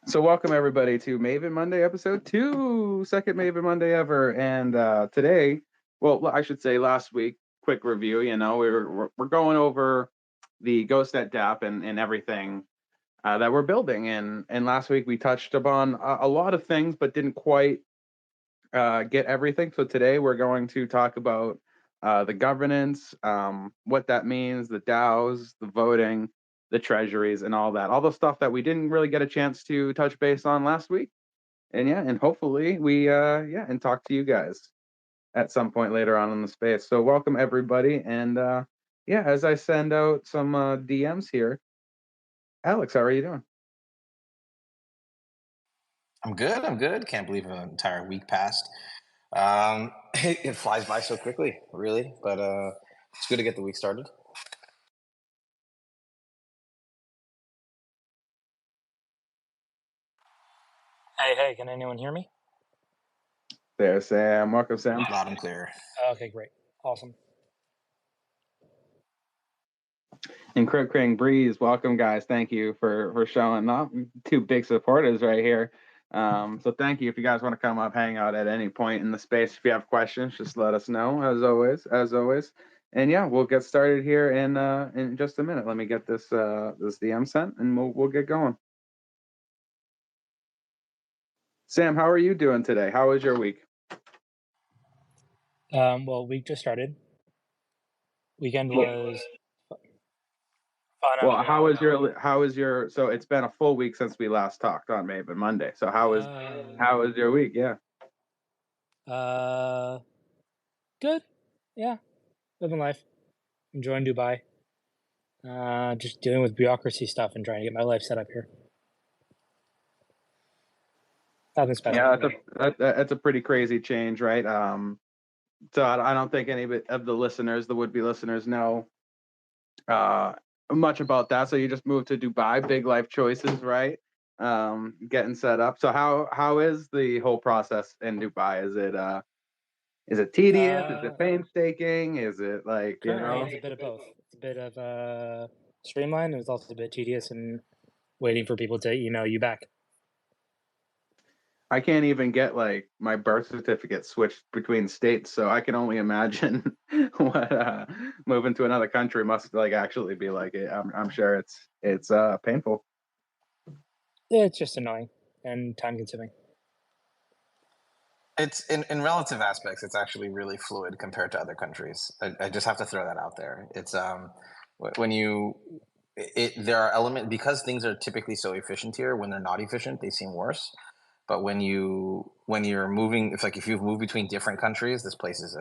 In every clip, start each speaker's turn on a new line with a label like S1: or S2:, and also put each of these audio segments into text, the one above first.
S1: So welcome everybody to Maven Monday episode 2, second Maven Monday ever. And today, well, I should say last week, quick review. We're going over the Ghost at Dapp and everything that we're building. And last week we touched upon a lot of things, but didn't quite get everything. So today we're going to talk about the governance, what that means, the DAOs, the voting, the treasuries, and all the stuff that we didn't really get a chance to touch base on last week. And hopefully we and talk to you guys at some point later on in the space. So welcome everybody, and as I send out some DMs here, Alex, how are you doing?
S2: I'm good. I'm good. Can't believe an entire week passed. It flies by so quickly, really. But it's good to get the week started.
S3: Hey, can anyone hear me?
S1: There's Sam. Welcome, Sam.
S2: Loud and clear.
S3: Okay, great. Awesome.
S1: And Crane Breeze, welcome guys. Thank you for showing up. Two big supporters right here. So thank you. If you guys want to come up, hang out at any point in the space. If you have questions, just let us know. As always. And yeah, we'll get started here in just a minute. Let me get this DM sent, and we'll get going. Sam, how are you doing today? How was your week?
S3: Well, week just started. Weekend was fun.
S1: Well, how was your? So it's been a full week since we last talked on Maven Monday. So how was your week? Yeah.
S3: Good. Yeah, living life, enjoying Dubai. Just dealing with bureaucracy stuff and trying to get my life set up here. Nothing special.
S1: Yeah, that's a pretty crazy change, right? So I don't think any of the listeners, the would-be listeners, know much about that. So you just moved to Dubai, big life choices, right? Getting set up. So how is the whole process in Dubai? Is it tedious? Is it painstaking? Is it like
S3: currently it's a bit of both. It's a bit of streamlined, and it's also a bit tedious and waiting for people to email you back.
S1: I can't even get like my birth certificate switched between states, so I can only imagine what moving to another country must like actually be like. I'm sure it's painful.
S3: Yeah, it's just annoying and time consuming.
S2: It's in relative aspects. It's actually really fluid compared to other countries. I just have to throw that out there. It's when you there are elements because things are typically so efficient here. When they're not efficient, they seem worse. But when you're moving, it's like if you've moved between different countries, this place is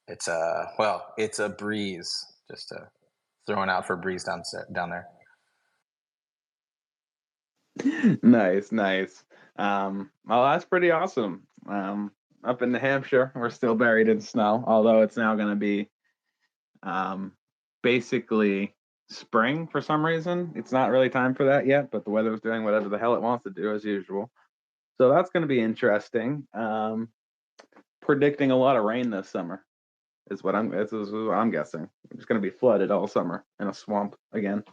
S2: it's a breeze. Just throwing out for a breeze down there.
S1: Nice. Well, that's pretty awesome. Up in New Hampshire, we're still buried in snow, although it's now going to be basically spring for some reason. It's not really time for that yet, but the weather's doing whatever the hell it wants to do as usual. So that's going to be interesting. Predicting a lot of rain this summer is what I'm guessing. It's going to be flooded all summer in a swamp again.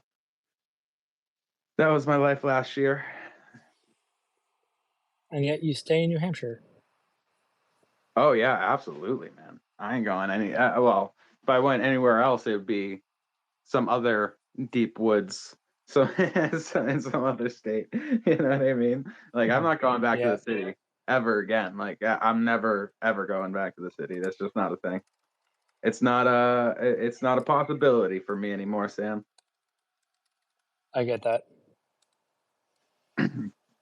S1: That was my life last year.
S3: And yet you stay in New Hampshire.
S1: Oh yeah, absolutely, man. I ain't going any. Well, if I went anywhere else, it would be some other deep woods. So in some other state. You know what I mean? Like I'm not going back to the city ever again. Like I'm never ever going back to the city. That's just not a thing. It's not a possibility for me anymore, Sam.
S3: I get that.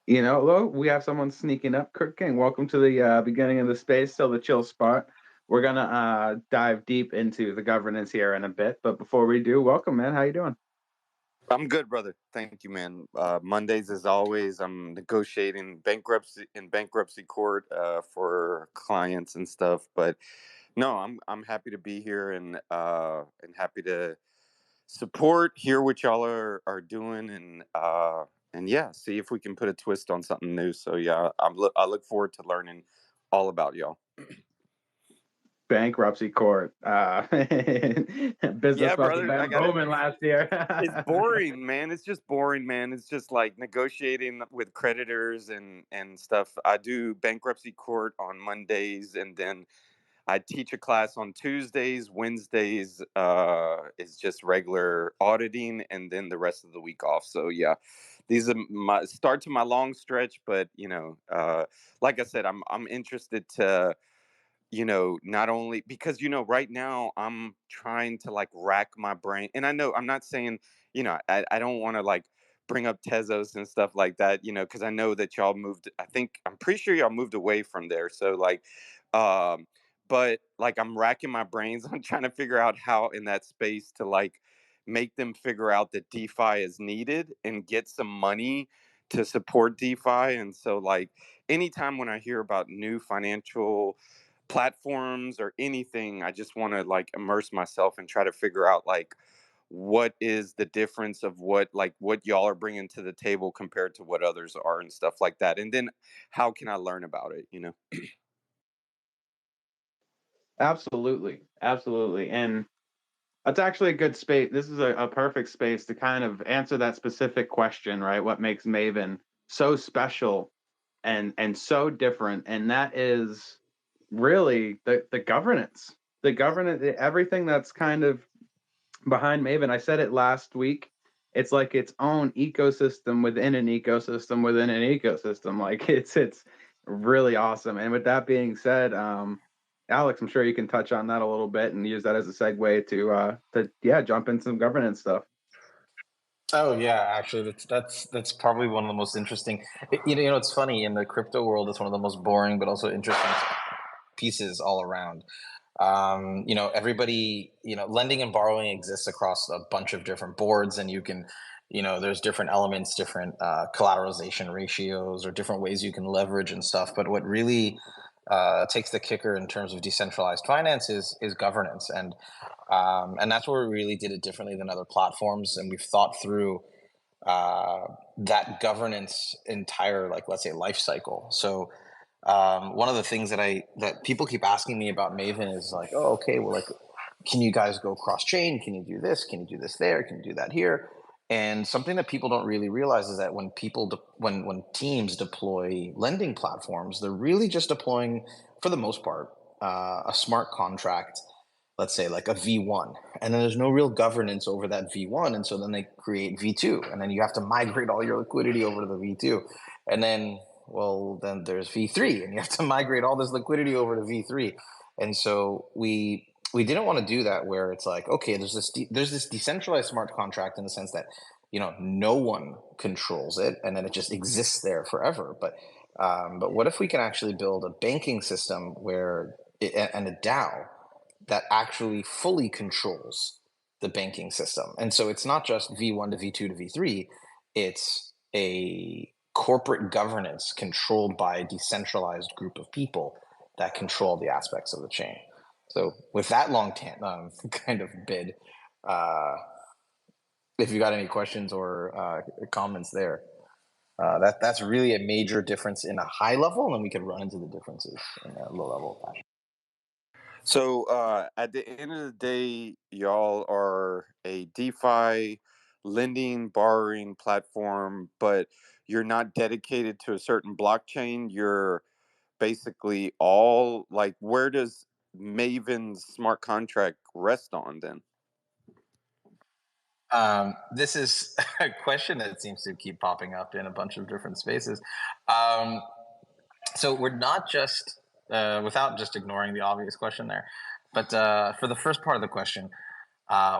S1: You know, look, we have someone sneaking up. Kirk King, welcome to the beginning of the space, still the chill spot. We're gonna dive deep into the governance here in a bit, but before we do, welcome, man. How you doing?
S4: I'm good, brother. Thank you, man. Mondays, as always, I'm negotiating bankruptcy court for clients and stuff. But no, I'm happy to be here and happy to support, hear what y'all are doing, and yeah, see if we can put a twist on something new. So yeah, I look forward to learning all about y'all.
S1: bankruptcy court. Business
S4: Yeah,
S1: must have
S4: brother, I
S1: been
S4: gotta
S1: booming last year.
S4: it's boring, man. It's just boring, man. It's just like negotiating with creditors and stuff. I do bankruptcy court on Mondays, and then I teach a class on Tuesdays. Wednesdays is just regular auditing, and then the rest of the week off. So yeah, these are my start to my long stretch. But like I said, I'm interested to not only because right now I'm trying to like rack my brain, and I know I'm not saying I don't want to like bring up Tezos and stuff like that, because I know that y'all moved. I'm pretty sure y'all moved away from there. So like, um, but like I'm racking my brains on trying to figure out how in that space to like make them figure out that DeFi is needed and get some money to support DeFi. And so like anytime when I hear about new financial platforms or anything, I just want to like immerse myself and try to figure out like what is the difference of what y'all are bringing to the table compared to what others are and stuff like that, and then how can I learn about it.
S1: Absolutely, absolutely, and that's actually a good space. This is a perfect space to kind of answer that specific question, right? What makes Maven so special and so different? And that is really the governance. The governance, everything that's kind of behind Maven. I said it last week. It's like its own ecosystem within an ecosystem within an ecosystem. Like it's really awesome. And with that being said, Alex, I'm sure you can touch on that a little bit and use that as a segue to jump in some governance stuff.
S2: Oh yeah, actually, that's probably one of the most interesting. It's funny in the crypto world. It's one of the most boring but also interesting pieces all around. Everybody, lending and borrowing exists across a bunch of different boards, and you can, there's different elements, different collateralization ratios, or different ways you can leverage and stuff. But what really takes the kicker in terms of decentralized finance is governance, and that's where we really did it differently than other platforms, and we've thought through that governance entire, like, let's say, life cycle. So one of the things that people keep asking me about Maven is like, oh, okay, well, like, can you guys go cross chain? Can you do this? Can you do this there? Can you do that here? And something that people don't really realize is that when when teams deploy lending platforms, they're really just deploying, for the most part, a smart contract, let's say like a V1, and then there's no real governance over that V1, and so then they create V2, and then you have to migrate all your liquidity over to the V2, and then then there's V3, and you have to migrate all this liquidity over to V3, and so we didn't want to do that where it's like, okay, there's this decentralized smart contract in the sense that no one controls it, and then it just exists there forever. But what if we can actually build a banking system and a DAO that actually fully controls the banking system? And so it's not just V1 to V2 to V3, it's a corporate governance controlled by a decentralized group of people that control the aspects of the chain. So with that long kind of bid, if you got any questions or comments there, that's really a major difference in a high level, and then we could run into the differences in a low level fashion.
S4: So at the end of the day, y'all are a DeFi lending, borrowing platform, but you're not dedicated to a certain blockchain. You're basically all like, where does Maven's smart contract rest on then?
S2: This is a question that seems to keep popping up in a bunch of different spaces. So we're not just, without just ignoring the obvious question there, but for the first part of the question,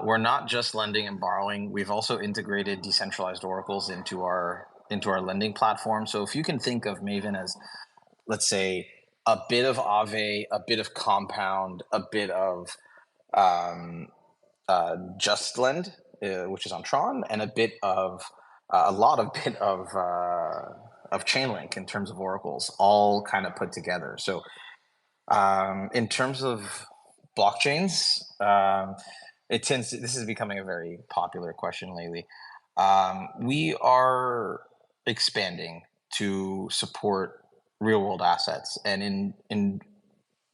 S2: we're not just lending and borrowing. We've also integrated decentralized oracles into our lending platform. So if you can think of Maven as, let's say, a bit of Aave, a bit of Compound, a bit of Just Lend, which is on Tron, and a lot of Chainlink in terms of oracles, all kind of put together. So in terms of blockchains, this is becoming a very popular question lately. We are expanding to support real world assets, and in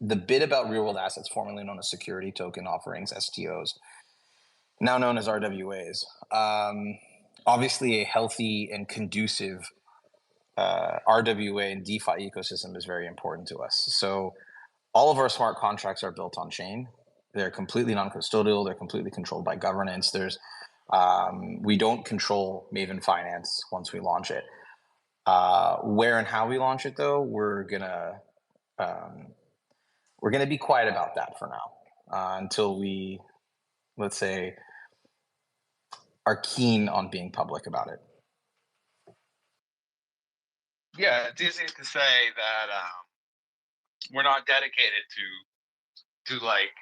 S2: the bit about real world assets, formerly known as security token offerings, STOs, now known as RWAs. Obviously, a healthy and conducive RWA and DeFi ecosystem is very important to us. So all of our smart contracts are built on chain. They're completely non-custodial. They're completely controlled by governance. We don't control Maven Finance once we launch it. Where and how we launch it, though, we're gonna be quiet about that for now until we, let's say, are keen on being public about it.
S1: Yeah, it's easy to say that we're not dedicated to like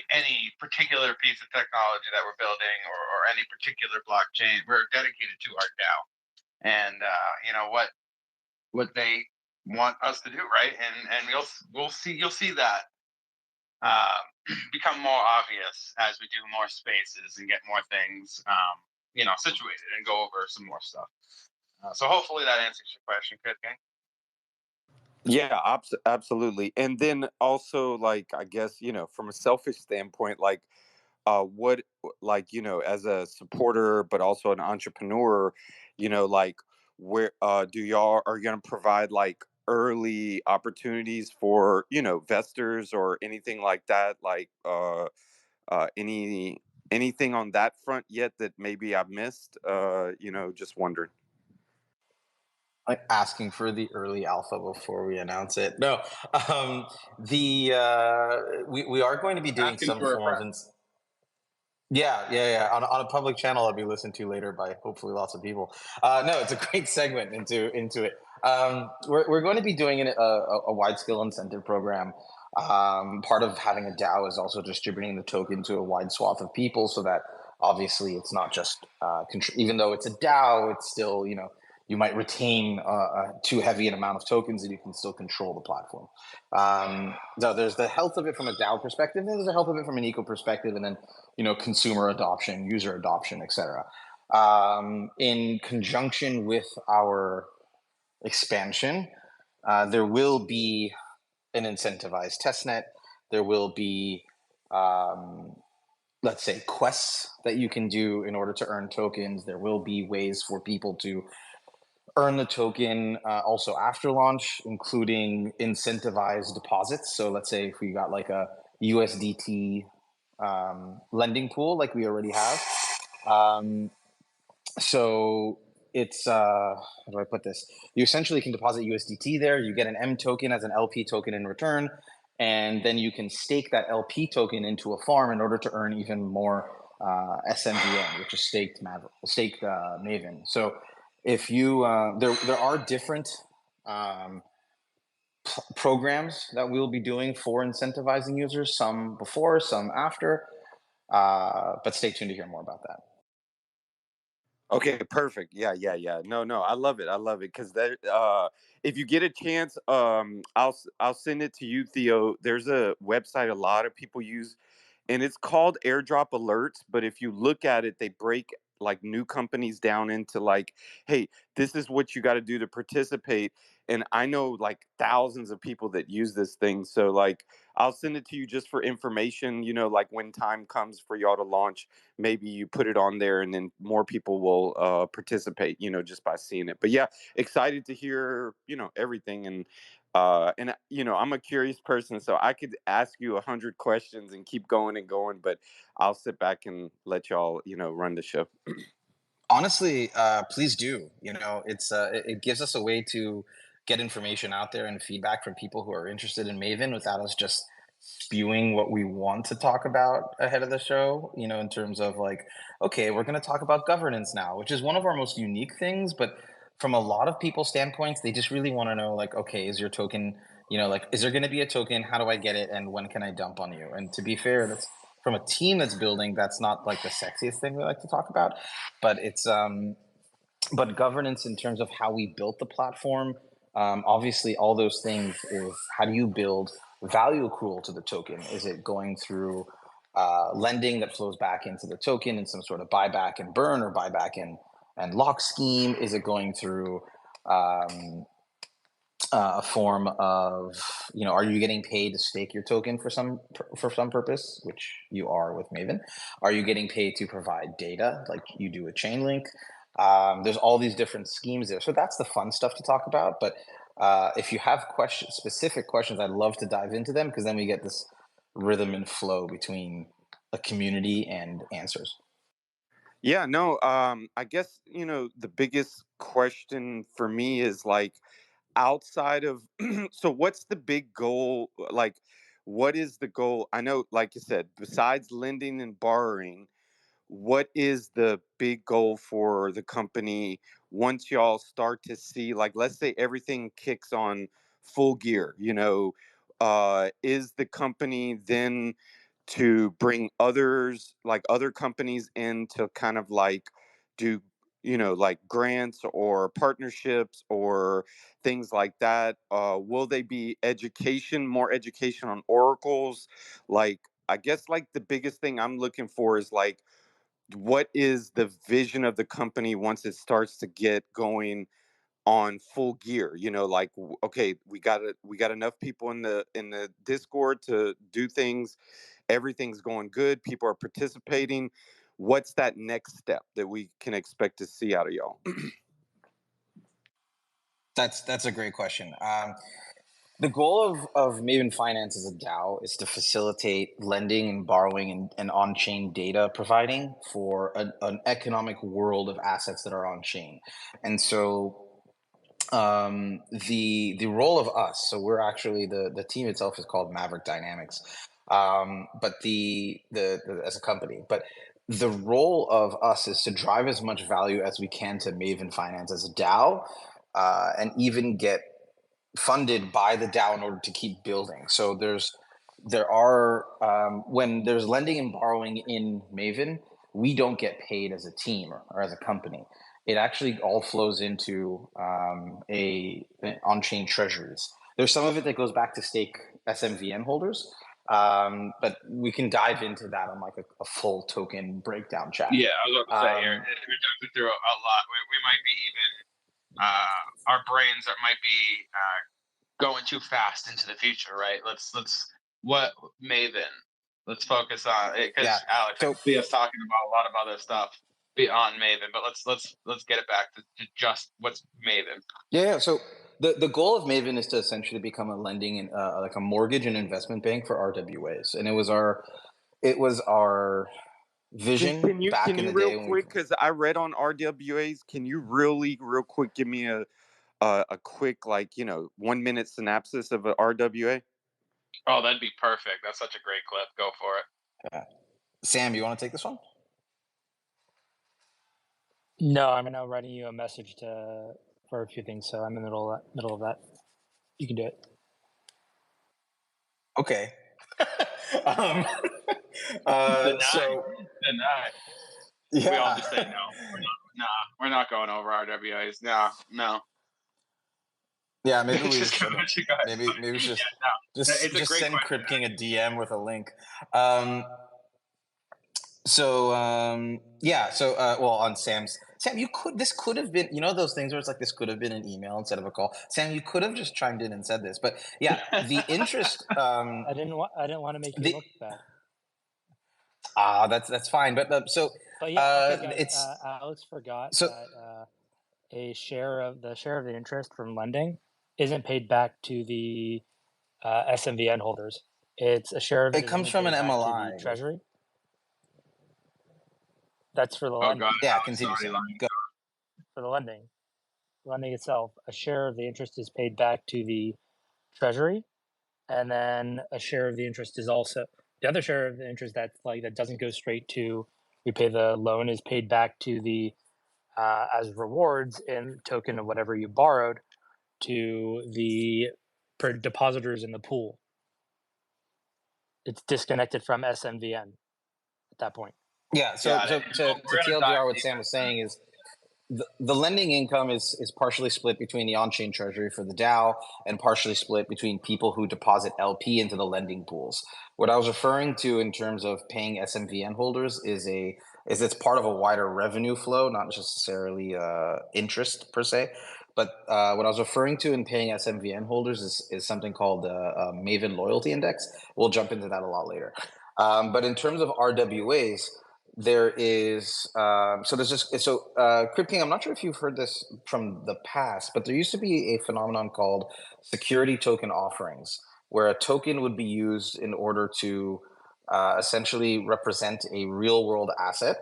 S1: any particular piece of technology that we're building or any particular blockchain. We're dedicated to our DAO, and you know what they want us to do, right? And you'll see that become more obvious as we do more spaces and get more things situated and go over some more stuff. So hopefully that answers your question, Kid Gang.
S4: Yeah, absolutely. And then also, like, I guess, from a selfish standpoint, like, what, like, as a supporter, but also an entrepreneur, like, where are you going to provide like early opportunities for, investors or anything like that? Like, anything on that front yet that maybe I've missed? Just wondering.
S2: Like asking for the early alpha before we announce it. No, we are going to be doing some form of. Yeah. On a public channel, I'll be listened to later by hopefully lots of people. No, it's a great segment into it. We're going to be doing a wide scale incentive program. Part of having a DAO is also distributing the token to a wide swath of people, so that obviously it's not just even though it's a DAO, it's still you might retain too heavy an amount of tokens and you can still control the platform. So there's the health of it from a DAO perspective, and there's the health of it from an eco perspective, and then consumer adoption, user adoption, etc. In conjunction with our expansion, there will be an incentivized testnet. There will be let's say quests that you can do in order to earn tokens. There will be ways for people to earn the token also after launch, including incentivized deposits. So let's say if we got like a USDT lending pool like we already have. So it's how do I put this? You essentially can deposit USDT there. You get an M token as an LP token in return, and then you can stake that LP token into a farm in order to earn even more SMVN, which is staked Maven. So if you there are different programs that we'll be doing for incentivizing users, some before, some after, but stay tuned to hear more about that.
S4: Okay, perfect. Yeah. No, I love it. Because there, if you get a chance, I'll send it to you, Theo. There's a website a lot of people use, and it's called Airdrop Alerts. But if you look at it, they break like new companies down into like, hey, this is what you got to do to participate. And I know like thousands of people that use this thing. So like, I'll send it to you just for information. Like when time comes for y'all to launch, maybe you put it on there, and then more people will participate. Just by seeing it. But yeah, excited to hear everything. And I'm a curious person, so I could ask you 100 questions and keep going and going, but I'll sit back and let y'all run the show.
S2: Honestly, please do. It gives us a way to get information out there and feedback from people who are interested in Maven without us just spewing what we want to talk about ahead of the show, in terms of like, okay, we're going to talk about governance now, which is one of our most unique things. But from a lot of people's standpoints, they just really want to know, like, okay, is your token, like, is there going to be a token? How do I get it? And when can I dump on you? And to be fair, that's from a team that's building, that's not like the sexiest thing we like to talk about, but it's, but governance in terms of how we built the platform, obviously all those things is how do you build value accrual to the token? Is it going through lending that flows back into the token in some sort of buyback and burn or buyback and lock scheme? Is it going through a form of, are you getting paid to stake your token for some purpose, which you are with Maven? Are you getting paid to provide data like you do with Chainlink? There's all these different schemes there. So that's the fun stuff to talk about. But if you have specific questions, I'd love to dive into them, because then we get this rhythm and flow between a community and answers.
S4: Yeah, no, I guess, the biggest question for me is like, outside of so what's the big goal? Like, what is the goal? I know, like you said, besides lending and borrowing, what is the big goal for the company once y'all start to see, like, let's say everything kicks on full gear, is the company then to bring others, like other companies, in to kind of like do, like grants or partnerships or things like that? Will they be more education on oracles? Like, I guess like the biggest thing I'm looking for is like, what is the vision of the company once it starts to get going on full gear? Like, okay, we got enough people in the Discord to do things, everything's going good, people are participating. What's that next step that we can expect to see out of y'all?
S2: That's a great question. The goal of Maven Finance as a DAO is to facilitate lending and borrowing and on-chain data providing for an economic world of assets that are on-chain. And so the role of us, so we're actually, the team itself is called Mavryk Dynamics, but as a company, but the role of us is to drive as much value as we can to Maven Finance as a DAO, and even get funded by the DAO in order to keep building. So there are when there's lending and borrowing in Maven, we don't get paid as a team or as a company. It actually all flows into on-chain treasuries. There's some of it that goes back to stake SMVN holders, but we can dive into that on like a full token breakdown chat.
S1: Yeah, I was about to say, we're jumping through a lot. We might be even our brains might be going too fast into the future, right? Let's what Maven. Let's focus on it, because Alex, I see us talking about a lot of other stuff beyond Maven, but let's get it back to just what's Maven.
S2: Yeah. So the goal of Maven is to essentially become a lending and like a mortgage and investment bank for RWAs, and it was our vision.
S4: Can you
S2: back in the
S4: real
S2: day
S4: quick, because I read on RWAs, can you real quick give me a quick, like, 1 minute synopsis of a RWA?
S1: Oh, that'd be perfect. That's such a great clip. Go for it.
S2: Sam, you want to take this one?
S3: No, I'm now writing you a message for a few things, so I'm in the middle of that. You can do it.
S2: Okay.
S1: Deny.
S2: Yeah.
S1: We all just say no. We're not going over RWAs. No.
S2: Yeah, maybe we just maybe we should just send Crypt King a DM with a link. Well, on Sam, this could have been, those things where it's like, this could have been an email instead of a call. Sam, you could have just chimed in and said this, but yeah, the interest.
S3: I didn't want to make you look bad.
S2: That's fine. But
S3: yeah, okay, guys, Alex forgot that a share of the interest from lending isn't paid back to the SMVN holders. It's a share of it
S2: comes from an MLI
S3: treasury. That's for the lending.
S2: Yeah, continue.
S3: For the lending itself, a share of the interest is paid back to the treasury, and then a share of the interest is also the other share of the interest that doesn't go straight to repay the loan is paid back to the as rewards in token of whatever you borrowed to the depositors in the pool. It's disconnected from SMVN at that point.
S2: Yeah. So to TLDR, what Sam was saying is the lending income is partially split between the on-chain treasury for the DAO and partially split between people who deposit LP into the lending pools. What I was referring to in terms of paying SMVN holders is a is it's part of a wider revenue flow, not necessarily interest per se. But what I was referring to in paying SMVN holders is something called Maven Loyalty Index. We'll jump into that a lot later. But in terms of RWAs, there is Crypt King, I'm not sure if you've heard this from the past, but there used to be a phenomenon called security token offerings, where a token would be used in order to essentially represent a real world asset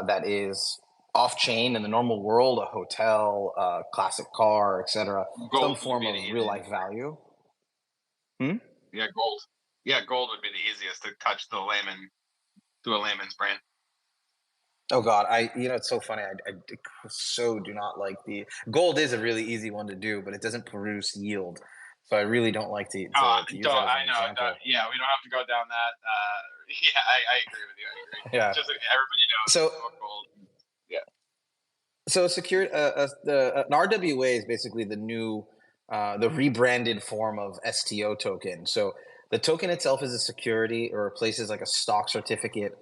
S2: that is off chain in the normal world, a hotel, a classic car, etc., some form of real life value.
S1: Yeah, gold. Yeah, gold would be the easiest to touch the layman, to a layman's brain.
S2: Oh God, it's so funny. I so do not like the gold. Is a really easy one to do, but it doesn't produce yield. So I really don't like to use that as an example.
S1: Yeah, we don't have to go down that. Yeah, I agree with you. I agree.
S2: Yeah.
S1: Just like everybody knows.
S2: So
S1: gold. Yeah.
S2: So an RWA is basically the new, the rebranded form of STO token. So the token itself is a security or replaces like a stock certificate.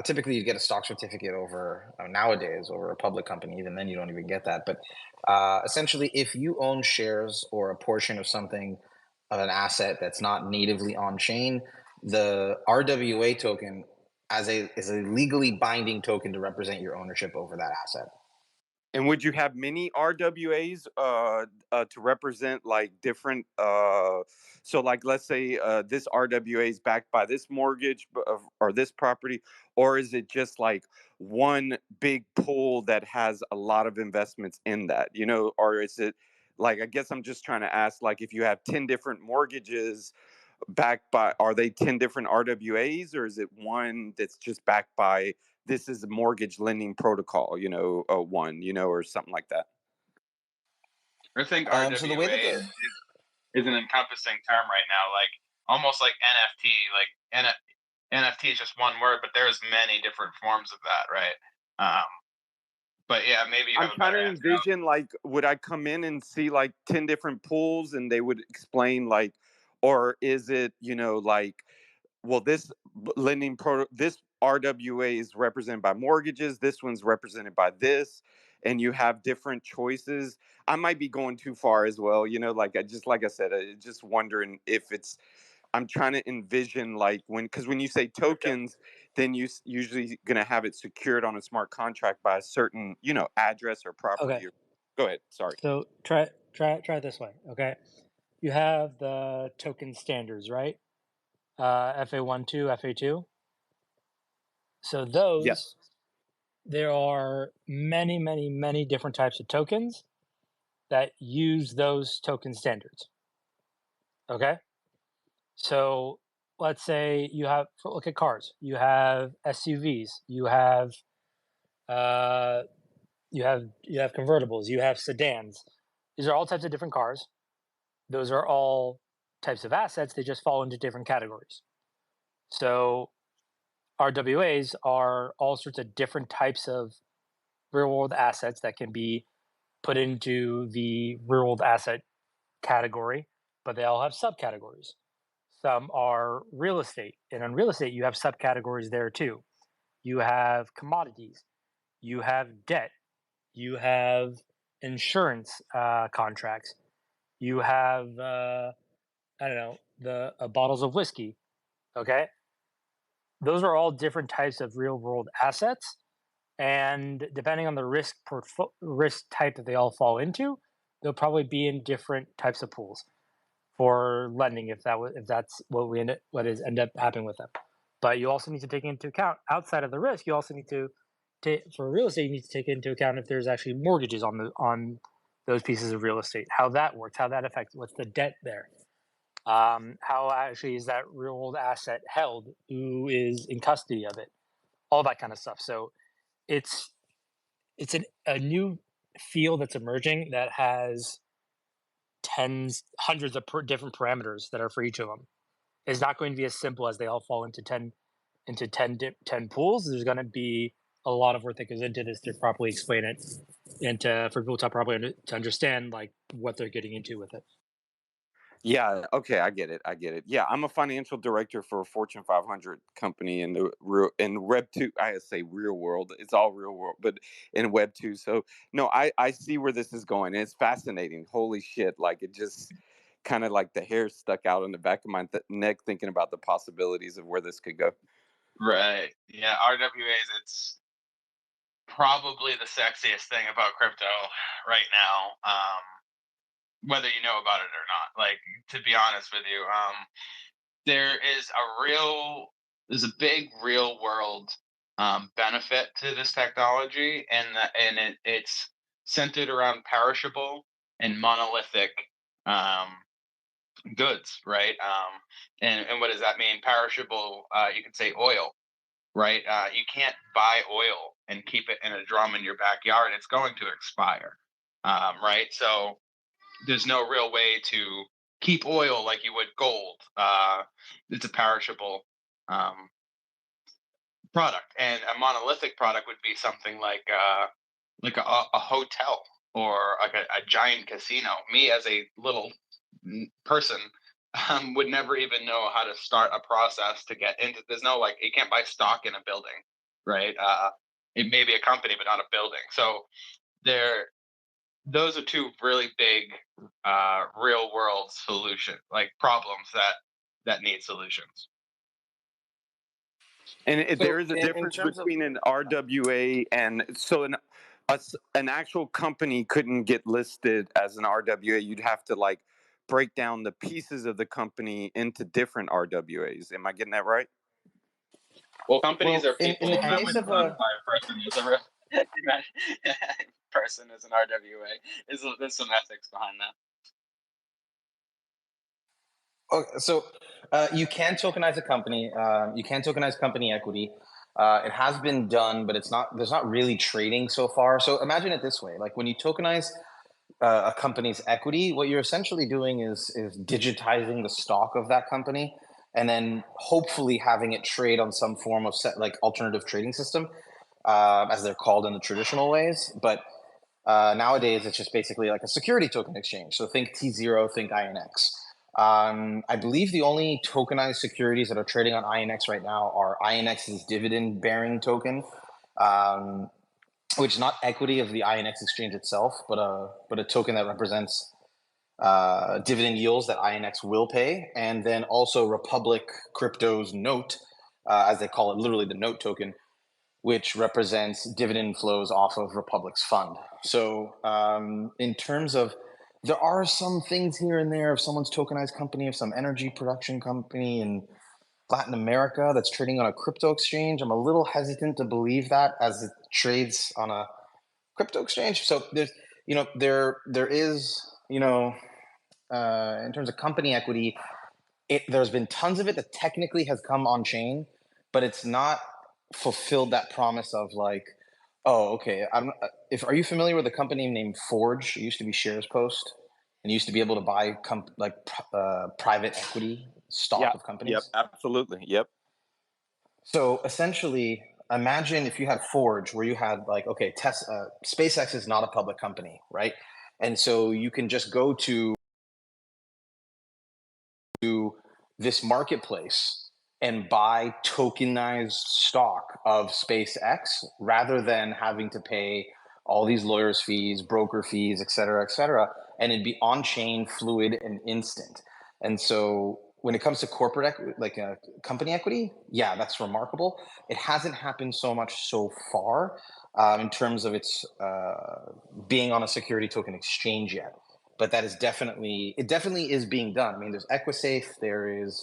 S2: Typically, you get a stock certificate over nowadays over a public company. Even then, you don't even get that. But essentially, if you own shares or a portion of something, of an asset that's not natively on chain, the RWA token is a legally binding token to represent your ownership over that asset.
S4: And would you have many RWAs to represent like different? So, like, let's say this RWA is backed by this mortgage or this property, or is it just like one big pool that has a lot of investments in that? Or is it like? I guess I'm just trying to ask, like, if you have 10 different mortgages backed by, are they 10 different RWAs, or is it one that's just backed by, this is a mortgage lending protocol, one, or something like that?
S1: I think RWA
S2: so the way that
S1: is an encompassing term right now, like almost like NFT. Like NFT is just one word, but there's many different forms of that, right? But yeah, maybe
S4: I'm trying to envision, like, would I come in and see like 10 different pools and they would explain like, or is it, like, well, this this RWA is represented by mortgages, this one's represented by this, and you have different choices. I might be going too far as well, like I said, just wondering if it's, I'm trying to envision like because when you say tokens, then you usually gonna have it secured on a smart contract by a certain, address or property.
S3: Okay.
S4: Go ahead. Sorry.
S3: So try it this way. Okay. You have the token standards, right? FA12, FA2. So those,
S4: Yes.
S3: there are many, many, many different types of tokens that use those token standards. Okay. So let's say look at cars. You have SUVs. You have convertibles. You have sedans. These are all types of different cars. Those are all types of assets. They just fall into different categories. So RWAs are all sorts of different types of real world assets that can be put into the real world asset category, but they all have subcategories. Some are real estate, and on real estate, you have subcategories there too. You have commodities, you have debt, you have insurance contracts, you have the bottles of whiskey. Okay, those are all different types of real world assets, and depending on the risk type that they all fall into, they'll probably be in different types of pools for lending if that's what end up happening with them. But you also need to take into account, outside of the risk, you also need to for real estate, you need to take into account if there's actually mortgages on those pieces of real estate, how that works, how that affects, what's the debt there, how actually is that real world asset held, who is in custody of it, all that kind of stuff. So it's a new field that's emerging that has hundreds of different parameters that are for each of them. It's not going to be as simple as they all fall into 10 pools. There's going to be a lot of work that goes into this to properly explain it and for people to properly to understand like what they're getting into with it.
S4: Yeah. Okay. I get it. I get it. Yeah. I'm a financial director for a Fortune 500 company in Web 2. I say real world. It's all real world, but in Web 2. So no, I see where this is going. And it's fascinating. Holy shit. Like it just kind of like the hair stuck out in the back of my neck thinking about the possibilities of where this could go.
S1: Right. Yeah. RWAs. It's probably the sexiest thing about crypto right now. Whether you know about it or not. Like, to be honest with you, there is there's a big real world benefit to this technology, and it's centered around perishable and monolithic um, goods, right? And what does that mean? Perishable, you could say oil, right? You can't buy oil and keep it in a drum in your backyard; it's going to expire, right? So there's no real way to keep oil like you would gold. It's a perishable um, product, and a monolithic product would be something like a hotel or like a giant casino. Me as a little person would never even know how to start a process to get into. There's no like you can't buy stock in a building, right? It may be a company, but not a building. So there those are two really big real world solution like problems that need solutions.
S4: And there
S2: So
S4: is a
S2: in
S4: difference
S2: terms of
S4: between an RWA and so an actual company couldn't get listed as an RWA. You'd have to like break down the pieces of the company into different RWAs. Am I getting that right?
S1: Well, companies
S2: well,
S1: are
S2: in
S1: people.
S2: the
S1: I
S2: case
S1: wouldn't
S2: of a
S1: classify a person as a real person as an RWA. There's some ethics behind that.
S2: Okay, so you can tokenize a company. You can tokenize company equity. It has been done, but it's not. There's not really trading so far. So imagine it this way: like when you tokenize a company's equity, what you're essentially doing is digitizing the stock of that company, and then hopefully having it trade on some form of like alternative trading system, as they're called in the traditional ways. But nowadays, it's just basically like a security token exchange. So think T0, think INX. I believe the only tokenized securities that are trading on INX right now are INX's dividend bearing token, um, which is not equity of the INX exchange itself, but a token that represents dividend yields that INX will pay, and then also Republic Crypto's note, as they call it, literally the note token, which represents dividend flows off of Republic's fund. So, in terms of, there are some things here and there of someone's tokenized company, of some energy production company in Latin America that's trading on a crypto exchange. I'm a little hesitant to believe that as it trades on a crypto exchange. So there is, in terms of company equity, there's been tons of it that technically has come on chain, but it's not fulfilled that promise of like, oh, okay. If are you familiar with a company named Forge? It used to be Shares Post, and you used to be able to buy private equity stock
S4: Yeah.
S2: of
S4: Yep.
S2: companies.
S4: Absolutely. Yep.
S2: So essentially, imagine if you had Forge, where you had like, okay, SpaceX is not a public company, right? And so you can just go to this marketplace and buy tokenized stock of SpaceX rather than having to pay all these lawyers' fees, broker fees, et cetera, and it'd be on chain, fluid, and instant. And so when it comes to corporate equity, like company equity, yeah, that's remarkable. It hasn't happened so much so far in terms of its being on a security token exchange yet. But that is definitely is being done. I mean, there's Equisafe, there is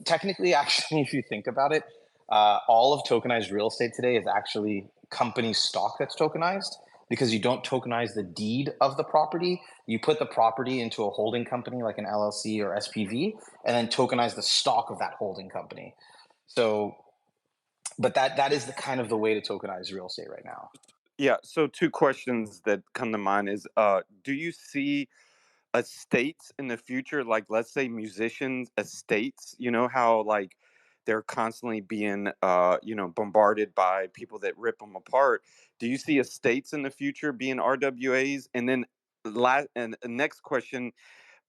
S2: technically, actually, if you think about it, all of tokenized real estate today is actually company stock that's tokenized, because you don't tokenize the deed of the property. You put the property into a holding company like an LLC or SPV, and then tokenize the stock of that holding company. So, but that is the kind of the way to tokenize real estate right now.
S4: Yeah. So two questions that come to mind is, do you see estates in the future, like let's say musicians estates, you know how like they're constantly being bombarded by people that rip them apart? Do you see estates in the future being RWAs? And then and the next question,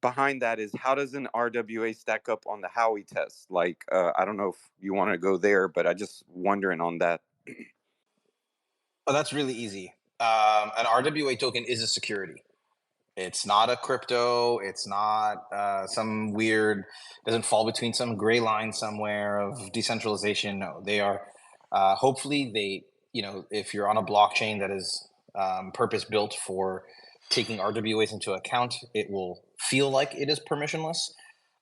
S4: behind that is, how does an RWA stack up on the Howey test? Like, I don't know if you want to go there, but I just wondering on that.
S2: Oh, that's really easy. An RWA token is a security. It's not a crypto. It's not some weird, doesn't fall between some gray line somewhere of decentralization. No, they are, hopefully they, if you're on a blockchain that is purpose built for taking RWAs into account, it will feel like it is permissionless,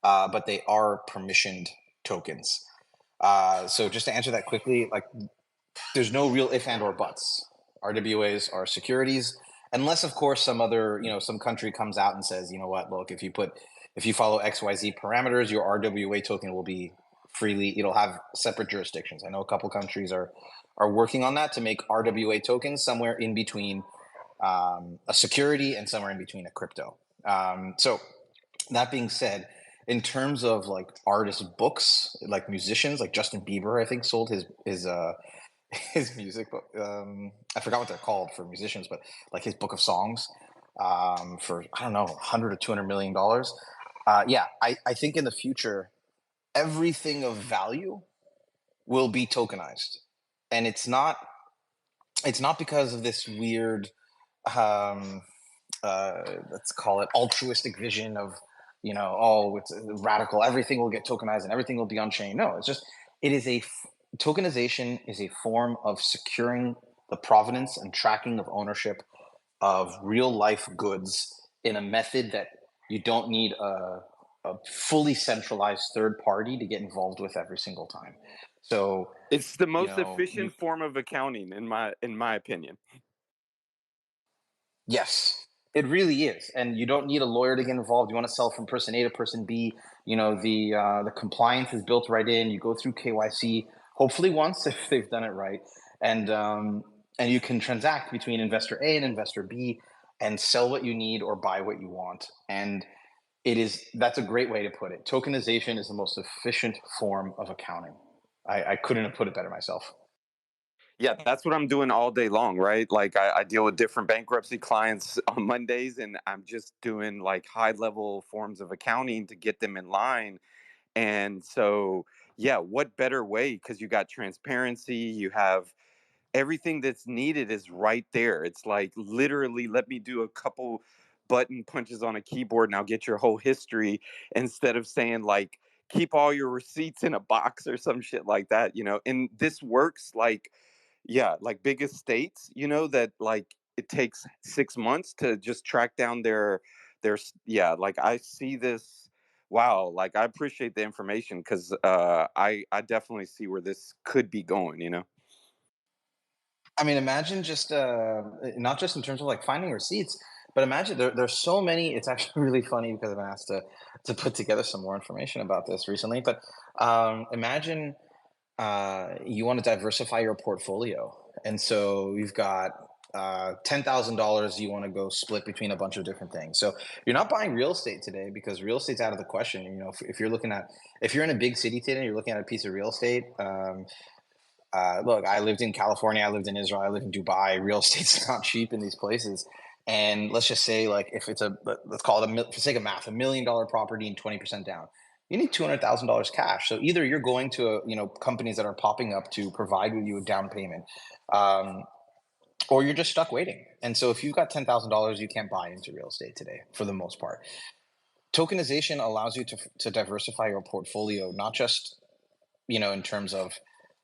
S2: but they are permissioned tokens. So just to answer that quickly, like, there's no real if and or buts. RWAs are securities, unless of course some other, some country comes out and says, you know what, look, if you follow XYZ parameters, your RWA token will be freely, it'll have separate jurisdictions. I know a couple countries are working on that to make RWA tokens somewhere in between a security and somewhere in between a crypto. So that being said, in terms of like artist books, like musicians, like Justin Bieber, I think sold his music book. I forgot what they're called for musicians, but like his book of songs for, I don't know, 100 or 200 million dollars. Yeah, I think in the future, everything of value will be tokenized, and it's not because of this weird, let's call it altruistic vision of, it's radical, everything will get tokenized and everything will be on chain. No, it's just, tokenization is a form of securing the provenance and tracking of ownership of real life goods in a method that you don't need a fully centralized third party to get involved with every single time. So
S4: it's the most efficient form of accounting, in my opinion.
S2: Yes, it really is, and you don't need a lawyer to get involved. You want to sell from person A to person B. The compliance is built right in. You go through KYC, hopefully once if they've done it right, and you can transact between investor A and investor B, and sell what you need or buy what you want. And that's a great way to put it. Tokenization is the most efficient form of accounting. I couldn't have put it better myself.
S4: Yeah, that's what I'm doing all day long, right? Like I deal with different bankruptcy clients on Mondays, and I'm just doing like high level forms of accounting to get them in line. And so, yeah, what better way? Because you got transparency, you have everything that's needed is right there. It's like, literally, let me do a couple button punches on a keyboard and I'll get your whole history, instead of saying like, keep all your receipts in a box or some shit like that, And this works like, yeah, like big estates, that like it takes 6 months to just track down yeah, like I see this. Wow, like I appreciate the information, because I definitely see where this could be going.
S2: I mean, imagine just not just in terms of like finding receipts, but imagine there's so many. It's actually really funny because I've been asked to put together some more information about this recently. But imagine you want to diversify your portfolio, and so you've got $10,000 you want to go split between a bunch of different things. So you're not buying real estate today because real estate's out of the question. If you're in a big city today, you're looking at a piece of real estate. Look, I lived in California, I lived in Israel, I live in Dubai. Real estate's not cheap in these places. And let's just say, like, if it's let's call it for sake of math, $1 million property and 20% down, you need $200,000 cash. So either you're going to, companies that are popping up to provide you a down payment, or you're just stuck waiting. And so if you've got $10,000, you can't buy into real estate today for the most part. Tokenization allows you to diversify your portfolio, not just, in terms of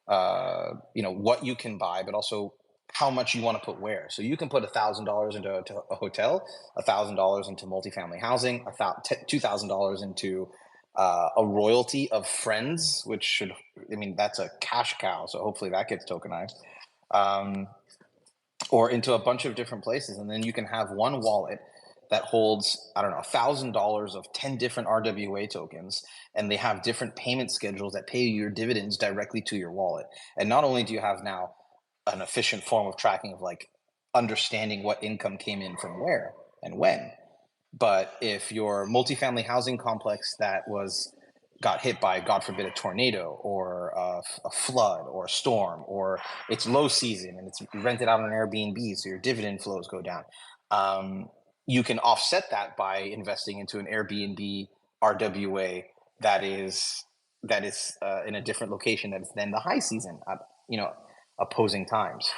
S2: what you can buy, but also how much you want to put where. So you can put $1,000 into a hotel, $1,000 into multifamily housing, $2,000 into a royalty of friends, that's a cash cow. So hopefully that gets tokenized, or into a bunch of different places. And then you can have one wallet that holds, I don't know, $1,000 of 10 different RWA tokens, and they have different payment schedules that pay you your dividends directly to your wallet. And not only do you have now an efficient form of tracking of like understanding what income came in from where and when, but if your multifamily housing complex got hit by, God forbid, a tornado or a flood or a storm, or it's low season and it's rented out on Airbnb, so your dividend flows go down. you can offset that by investing into an Airbnb RWA that is in a different location that's then the high season at, opposing times.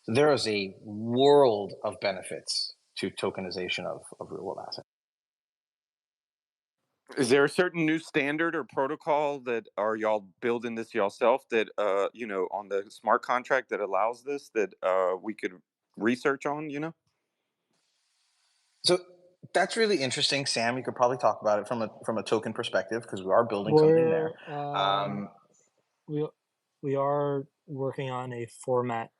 S2: So there is a world of benefits to tokenization of real world assets.
S4: Is there a certain new standard or protocol that are y'all building this yourself that on the smart contract that allows this that we could research on?
S2: So that's really interesting, Sam. You could probably talk about it from a token perspective because we are building something there.
S3: We are working on a format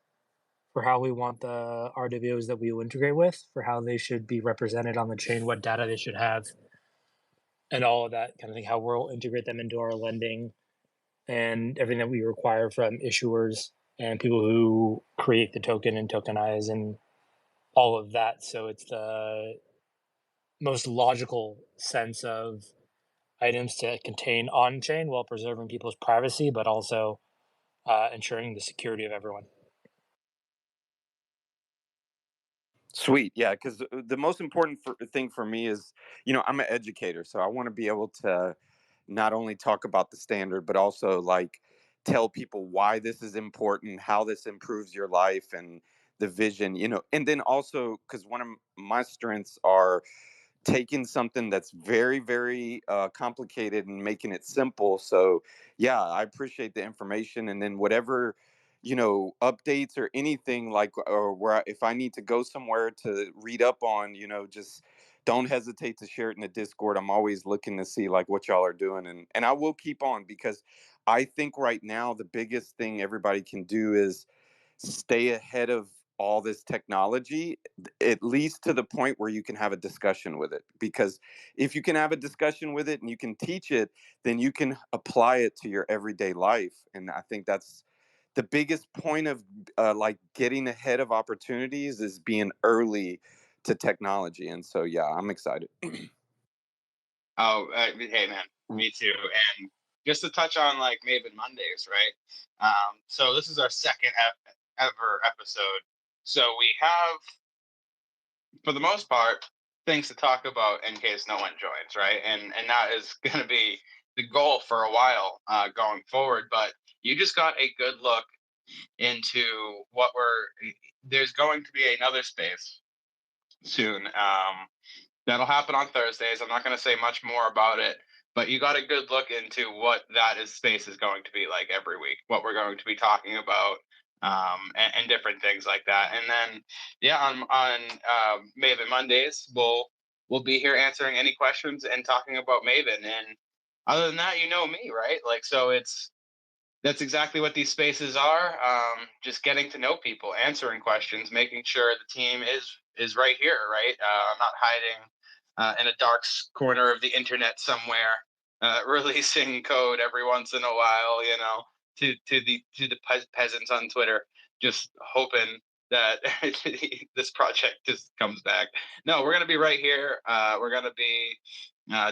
S3: for how we want the RWAs that we will integrate with, for how they should be represented on the chain, what data they should have, and all of that kind of thing, how we'll integrate them into our lending and everything that we require from issuers and people who create the token and tokenize and all of that. So it's the most logical sense of items to contain on-chain while preserving people's privacy, but also ensuring the security of everyone.
S4: Sweet. Yeah, because the most important thing for me is, I'm an educator, so I want to be able to not only talk about the standard, but also like tell people why this is important, how this improves your life and the vision, and then also because one of my strengths are taking something that's very, very complicated and making it simple. So yeah, I appreciate the information, and then whatever updates or anything like, or where if I need to go somewhere to read up on, just don't hesitate to share it in the Discord. I'm always looking to see like what y'all are doing, and I will keep on because I think right now the biggest thing everybody can do is stay ahead of all this technology, at least to the point where you can have a discussion with it. Because if you can have a discussion with it and you can teach it, then you can apply it to your everyday life. And I think that's the biggest point of like getting ahead of opportunities is being early to technology. And so, yeah, I'm excited.
S1: Hey man, me too. And just to touch on like Maven Mondays, right? So this is our second ever episode. So we have, for the most part, things to talk about in case no one joins, right? And that is going to be the goal for a while going forward. But you just got a good look into what there's going to be another space soon. That'll happen on Thursdays. I'm not going to say much more about it, but you got a good look into what space is going to be like every week, what we're going to be talking about, and different things like that. And then, yeah, on Maven Mondays, we'll be here answering any questions and talking about Maven. And other than that, you know me, right? Like, so that's exactly what these spaces are. Just getting to know people, answering questions, making sure the team is right here, right? I'm not hiding in a dark corner of the internet somewhere, releasing code every once in a while, to the peasants on Twitter, just hoping that this project just comes back. No, we're gonna be right here. We're gonna be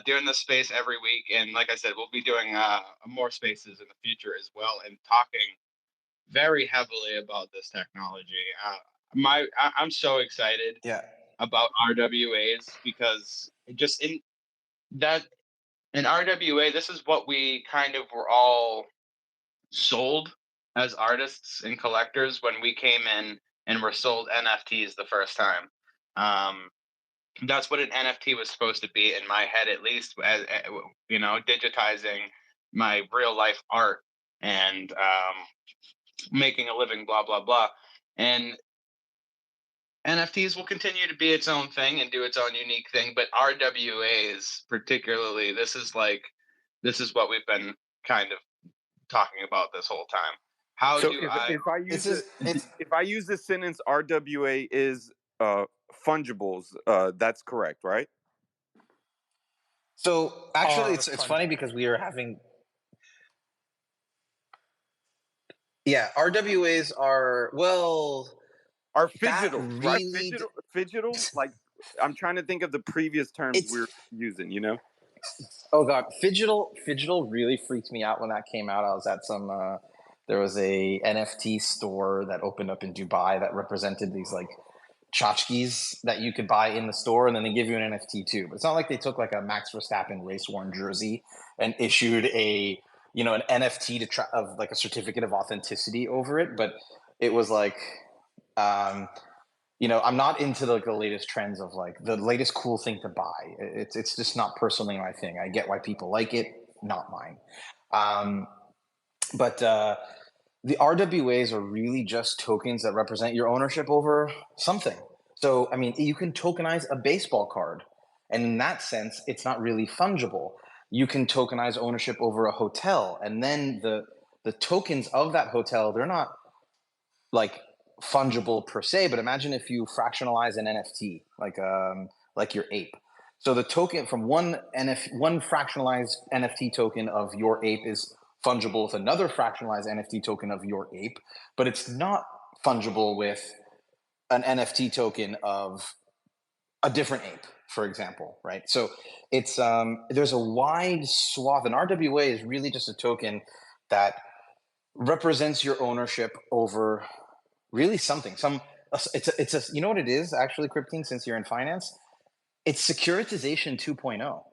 S1: doing this space every week, and like I said, we'll be doing more spaces in the future as well, and talking very heavily about this technology. I'm so excited about RWAs because just in RWA, this is what we kind of were all sold as artists and collectors when we came in and were sold NFTs the first time. That's what an NFT was supposed to be in my head, at least, as digitizing my real life art and making a living, blah blah blah. And NFTs will continue to be its own thing and do its own unique thing, but RWAs particularly, this is what we've been kind of talking about this whole time.
S4: If I use the sentence RWA is fungibles, that's correct, right?
S2: So actually, it's funny because we are having. Yeah, RWAs are
S4: fidgetals, right? Fidgetal, like I'm trying to think of the previous terms we're using,
S2: Oh god, fidgetal really freaked me out when that came out. I was at there was a NFT store that opened up in Dubai that represented these like tchotchkes that you could buy in the store, and then they give you an NFT too. But it's not like they took like a Max Verstappen race worn jersey and issued a an NFT of like a certificate of authenticity over it. But it was like, I'm not into the latest trends of like the latest cool thing to buy. It's just not personally my thing. I get why people like it, not mine. But the RWAs are really just tokens that represent your ownership over something. So, I mean, you can tokenize a baseball card, and in that sense, it's not really fungible. You can tokenize ownership over a hotel, and then the tokens of that hotel, they're not like fungible per se, but imagine if you fractionalize an NFT, like your ape. So the token from one fractionalized NFT token of your ape is fungible with another fractionalized NFT token of your ape, but it's not fungible with an NFT token of a different ape, for example, right? So it's there's a wide swath. An RWA is really just a token that represents your ownership over really something. It's a you know what it is actually, Cryptine, since you're in finance? It's securitization 2.0.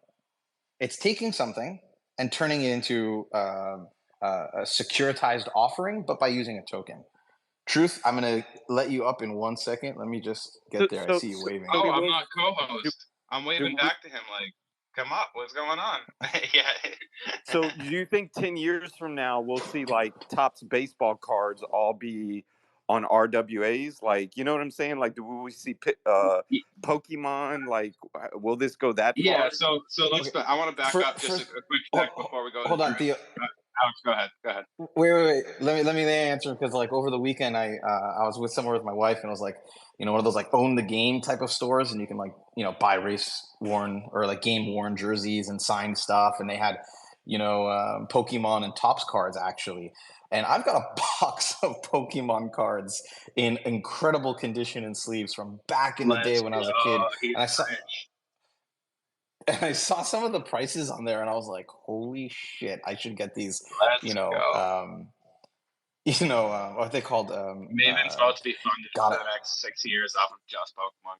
S2: It's taking something and turning it into a securitized offering, but by using a token. Truth, I'm going to let you up in 1 second. Let me just get there. I see you waving.
S5: Oh, I'm not co-host. I'm waving back to him like, come up, what's going on? Yeah.
S4: So do you think 10 years from now we'll see like Topps baseball cards all be on RWAs? Like, you know what I'm saying? Like, will we see Pokemon? Like, will this go that far?
S5: Yeah, so let's.
S2: Okay.
S5: I want to back up just a quick check before we go.
S2: Hold on, Theo.
S5: Alex, go ahead.
S2: Wait. Let me answer, because like over the weekend I was with somewhere with my wife, and I was like, one of those like own the game type of stores, and you can like buy race worn or like game worn jerseys and signed stuff, and they had Pokemon and Topps cards actually. And I've got a box of Pokemon cards in incredible condition and sleeves from back in the day when I was a kid. And I saw some of the prices on there, and I was like, "Holy shit! I should get these." What are they called?
S5: Maven's about to be funded for the next 6 years off of just Pokemon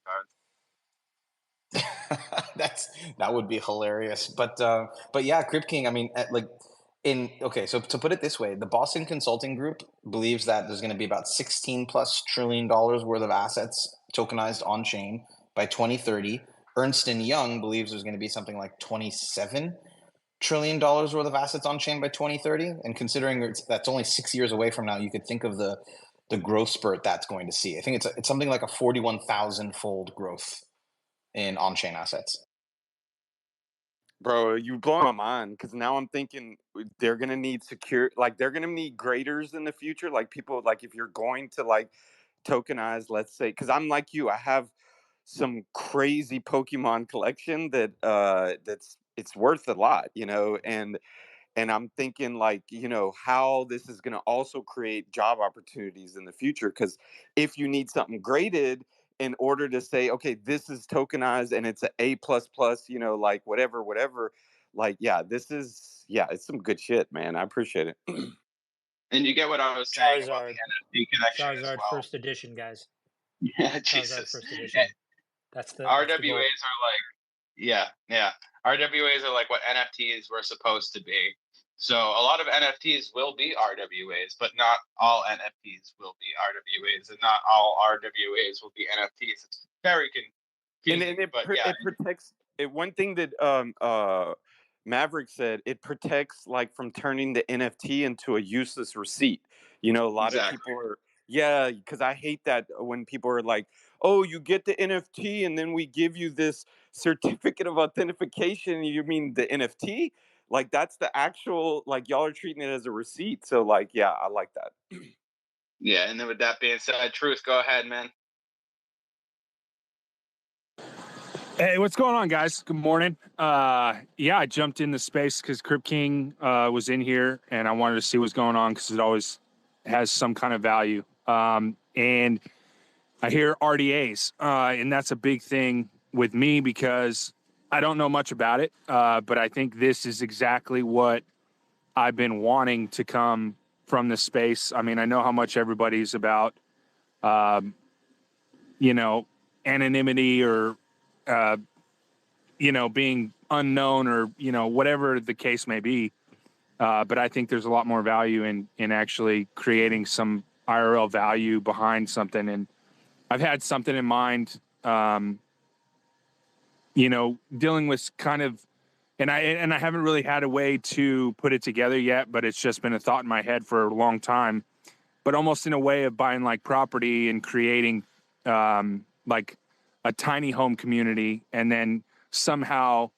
S5: cards.
S2: That would be hilarious. But yeah, Crypt King. I mean, so to put it this way, the Boston Consulting Group believes that there's going to be about $16+ trillion worth of assets tokenized on chain by 2030. Ernst & Young believes there's going to be something like $27 trillion worth of assets on chain by 2030. And considering that's only 6 years away from now, you could think of the growth spurt that's going to see. I think it's something like a 41,000-fold growth in on-chain assets.
S4: Bro, you blow my mind, because now I'm thinking they're gonna need they're gonna need graders in the future. Like people, like if you're going to like tokenize, let's say, because I'm like you, I have some crazy Pokemon collection that it's worth a lot, and I'm thinking like, how this is going to also create job opportunities in the future. Because if you need something graded in order to say, okay, this is tokenized and it's an A++, like whatever, like, it's some good shit, man. I appreciate it.
S5: And you get what I was saying about the NFT connection
S3: Charizard
S5: as well.
S3: first edition, guys.
S5: Yeah, Jesus.
S3: Charizard first edition. That's the
S5: RWAs are like, RWAs are like what NFTs were supposed to be. So a lot of NFTs will be RWAs, but not all NFTs will be RWAs, and not all RWAs will be NFTs. It's very confusing.
S4: And it protects it. One thing that Mavryk said, it protects like from turning the NFT into a useless receipt. A lot of people are. Yeah, because I hate that when people are like, "Oh, you get the NFT, and then we give you this certificate of authentication." You mean the NFT? Like that's the actual, like y'all are treating it as a receipt. So like, yeah, I like that.
S5: Yeah, and then with that being said, Truth, go ahead, man.
S6: Hey, what's going on, guys? Good morning. I jumped in the space because Crypt King was in here, and I wanted to see what's going on because it always has some kind of value. And I hear RDAs, and that's a big thing with me because I don't know much about it, but I think this is exactly what I've been wanting to come from this space. I mean, I know how much everybody's about, anonymity or, being unknown or, whatever the case may be. But I think there's a lot more value in actually creating some IRL value behind something. And I've had something in mind, dealing with kind of, and I haven't really had a way to put it together yet, but it's just been a thought in my head for a long time, but almost in a way of buying like property and creating like a tiny home community, and then somehow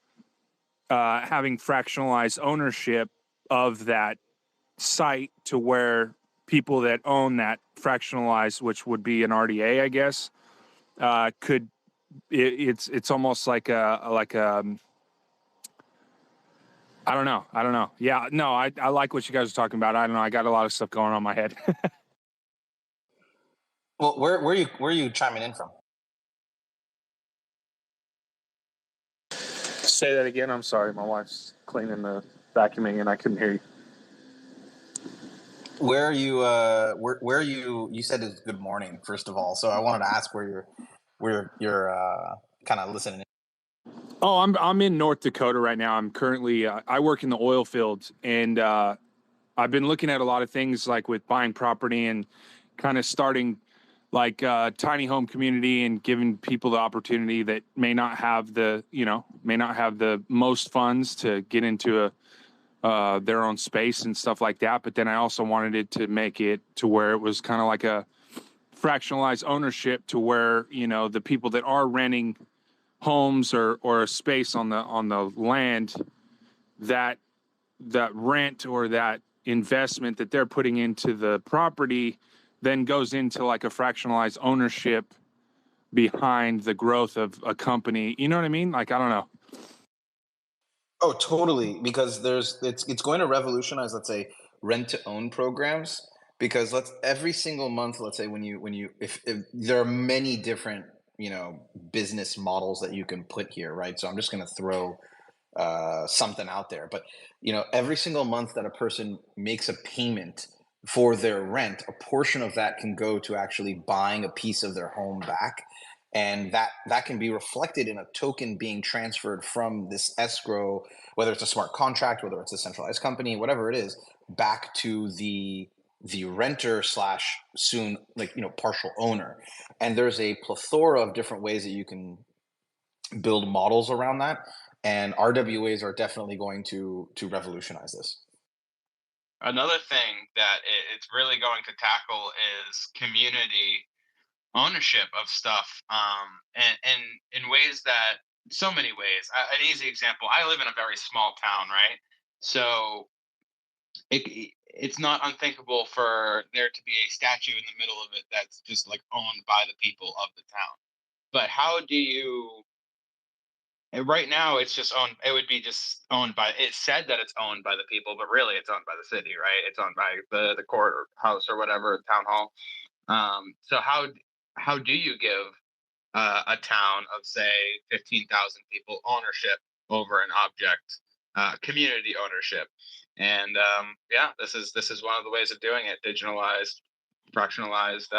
S6: having fractionalized ownership of that site to where people that own that fractionalized, which would be an RDA, I guess, it's almost like I don't know. Yeah, no, I like what you guys are talking about. I don't know. I got a lot of stuff going on in my head.
S2: Well, where are you chiming in from?
S6: Say that again. I'm sorry. My wife's cleaning the vacuuming and I couldn't hear you.
S2: Where are you? Where are you? You said it's good morning, first of all. So I wanted to ask where you're kind of listening.
S6: Oh, I'm in North Dakota right now. I'm currently I work in the oil fields, and I've been looking at a lot of things like with buying property and kind of starting like tiny home community and giving people the opportunity that may not have the most funds to get into their own space and stuff like that. But then I also wanted it to make it to where it was kind of like a fractionalized ownership to where, the people that are renting homes or a space on the land, that rent or that investment that they're putting into the property then goes into like a fractionalized ownership behind the growth of a company. You know what I mean? Like, I don't know.
S2: Oh, totally. Because it's going to revolutionize, let's say, rent to own programs. Because every single month, let's say if there are many different business models that you can put here, right? So I'm just going to throw something out there, but every single month that a person makes a payment for their rent, a portion of that can go to actually buying a piece of their home back, and that can be reflected in a token being transferred from this escrow, whether it's a smart contract, whether it's a centralized company, whatever it is, back to the renter slash soon partial owner. And there's a plethora of different ways that you can build models around that, and RWAs are definitely going to revolutionize this.
S5: Another thing that it's really going to tackle is community ownership of stuff, and in ways that, so many ways. An easy example: I live in a very small town, right? So it's not unthinkable for there to be a statue in the middle of it that's just like owned by the people of the town. But how do you? And right now, it's just owned. It would be just owned by. It's said that it's owned by the people, but really, it's owned by the city, right? It's owned by the court or house or whatever, town hall. So how do you give a town of say 15,000 people ownership over an object, community ownership? And this is one of the ways of doing it: digitalized, fractionalized,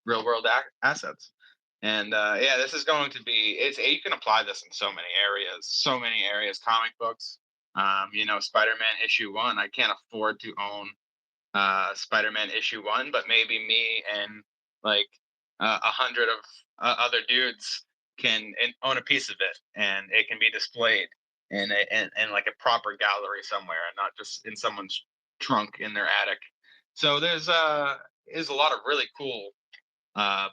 S5: real world assets. And this is going to be. You can apply this in so many areas. So many areas. Comic books. Spider-Man issue 1. I can't afford to own Spider-Man issue 1, but maybe me and like 100 of other dudes can own a piece of it, and it can be displayed in like a proper gallery somewhere, and not just in someone's trunk in their attic. So there's a lot of really cool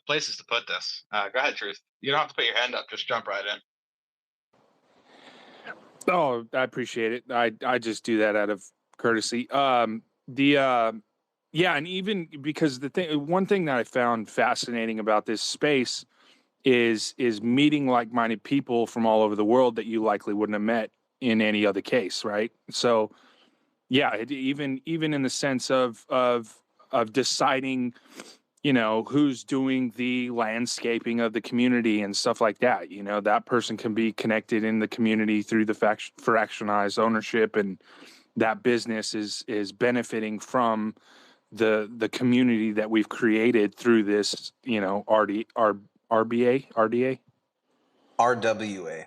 S5: places to put this. Go ahead, Truth. You don't have to put your hand up; just jump right in.
S6: Oh, I appreciate it. I just do that out of courtesy. And even because one thing that I found fascinating about this space is meeting like-minded people from all over the world that you likely wouldn't have met in any other case, right? So, yeah, even in the sense of deciding, who's doing the landscaping of the community and stuff like that. That person can be connected in the community through the fractionalized ownership, and that business is benefiting from the community that we've created through this, our RBA, RDA,
S2: RWA.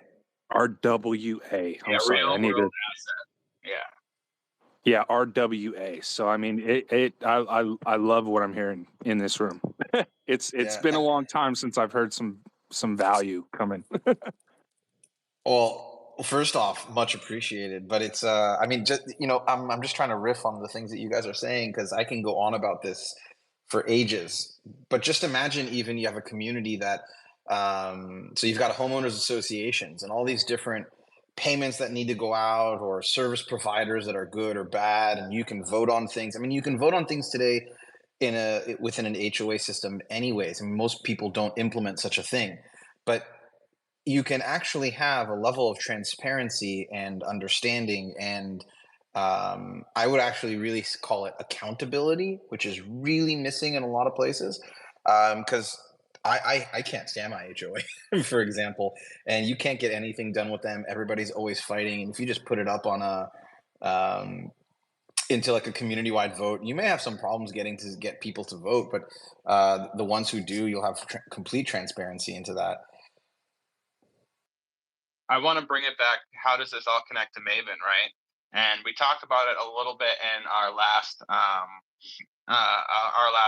S6: RWA. I'm
S5: Yeah,
S6: sorry,
S5: real
S6: I need
S5: world
S6: to.
S5: asset. Yeah.
S6: Yeah, RWA. So I mean, I love what I'm hearing in this room. It's
S2: Yeah.
S6: been a long time since I've heard some value coming.
S2: Well, first off, much appreciated. But it's I mean, just I'm just trying to riff on the things that you guys are saying because I can go on about this for ages. But just imagine even you have a community that so you've got homeowners associations and all these different payments that need to go out or service providers that are good or bad, and you can vote on things. I mean, you can vote on things today within an HOA system anyways. I mean, most people don't implement such a thing. But you can actually have a level of transparency and understanding and I would actually really call it accountability, which is really missing in a lot of places because I can't stand my HOA, for example, and you can't get anything done with them. Everybody's always fighting, and if you just put it up on a into like a community-wide vote, you may have some problems getting to get people to vote, but the ones who do, you'll have complete transparency into that.
S5: I want to bring it back. How does this all connect to Maven, right? And we talked about it a little bit in our last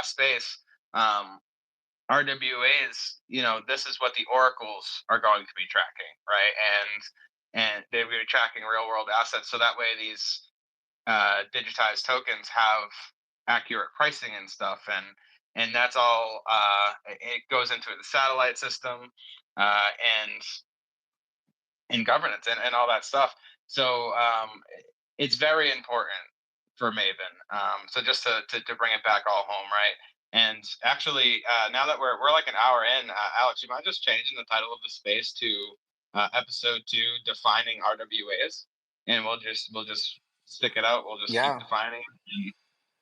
S5: space. RWAs, this is what the oracles are going to be tracking, right? And they're going to be tracking real world assets, so that way these digitized tokens have accurate pricing and stuff, and that's all. It goes into the satellite system, and governance and all that stuff. So it's very important for Maven. So just to bring it back all home, right? And actually, now that we're like an hour in, Alex, you mind just changing the title of the space to episode 2, defining RWAs, and we'll just stick it out. We'll just keep defining.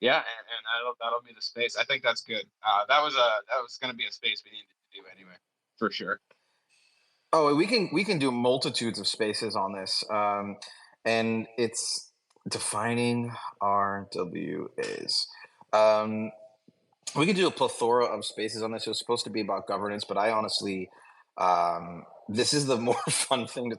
S5: Yeah, and that'll be the space. I think that's good. That was going to be a space we needed to do anyway, for sure.
S2: Oh, we can do multitudes of spaces on this, and it's defining RWAs. We could do a plethora of spaces on this. It was supposed to be about governance, but I honestly, this is the more fun thing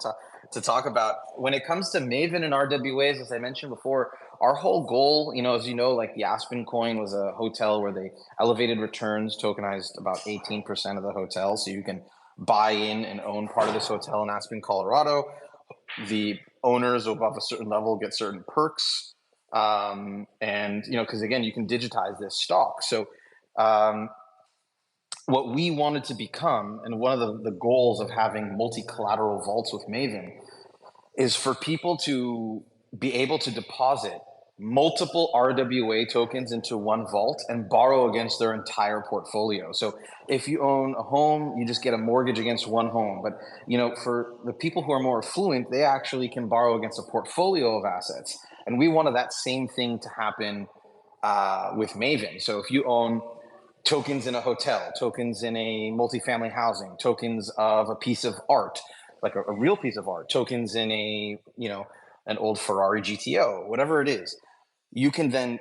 S2: to talk about when it comes to Maven and RWAs. As I mentioned before, our whole goal, as you know, like the Aspen coin was a hotel where they elevated returns, tokenized about 18% of the hotel, so you can buy in and own part of this hotel in Aspen, Colorado. The owners above a certain level get certain perks, and because again, you can digitize this stock. So what we wanted to become, and one of the goals of having multi-collateral vaults with Maven, is for people to be able to deposit multiple RWA tokens into one vault and borrow against their entire portfolio. So if you own a home, you just get a mortgage against one home. But for the people who are more affluent, they actually can borrow against a portfolio of assets. And we wanted that same thing to happen with Maven. So if you own tokens in a hotel, tokens in a multifamily housing, tokens of a piece of art, like a real piece of art, tokens in an old Ferrari GTO, whatever it is, you can then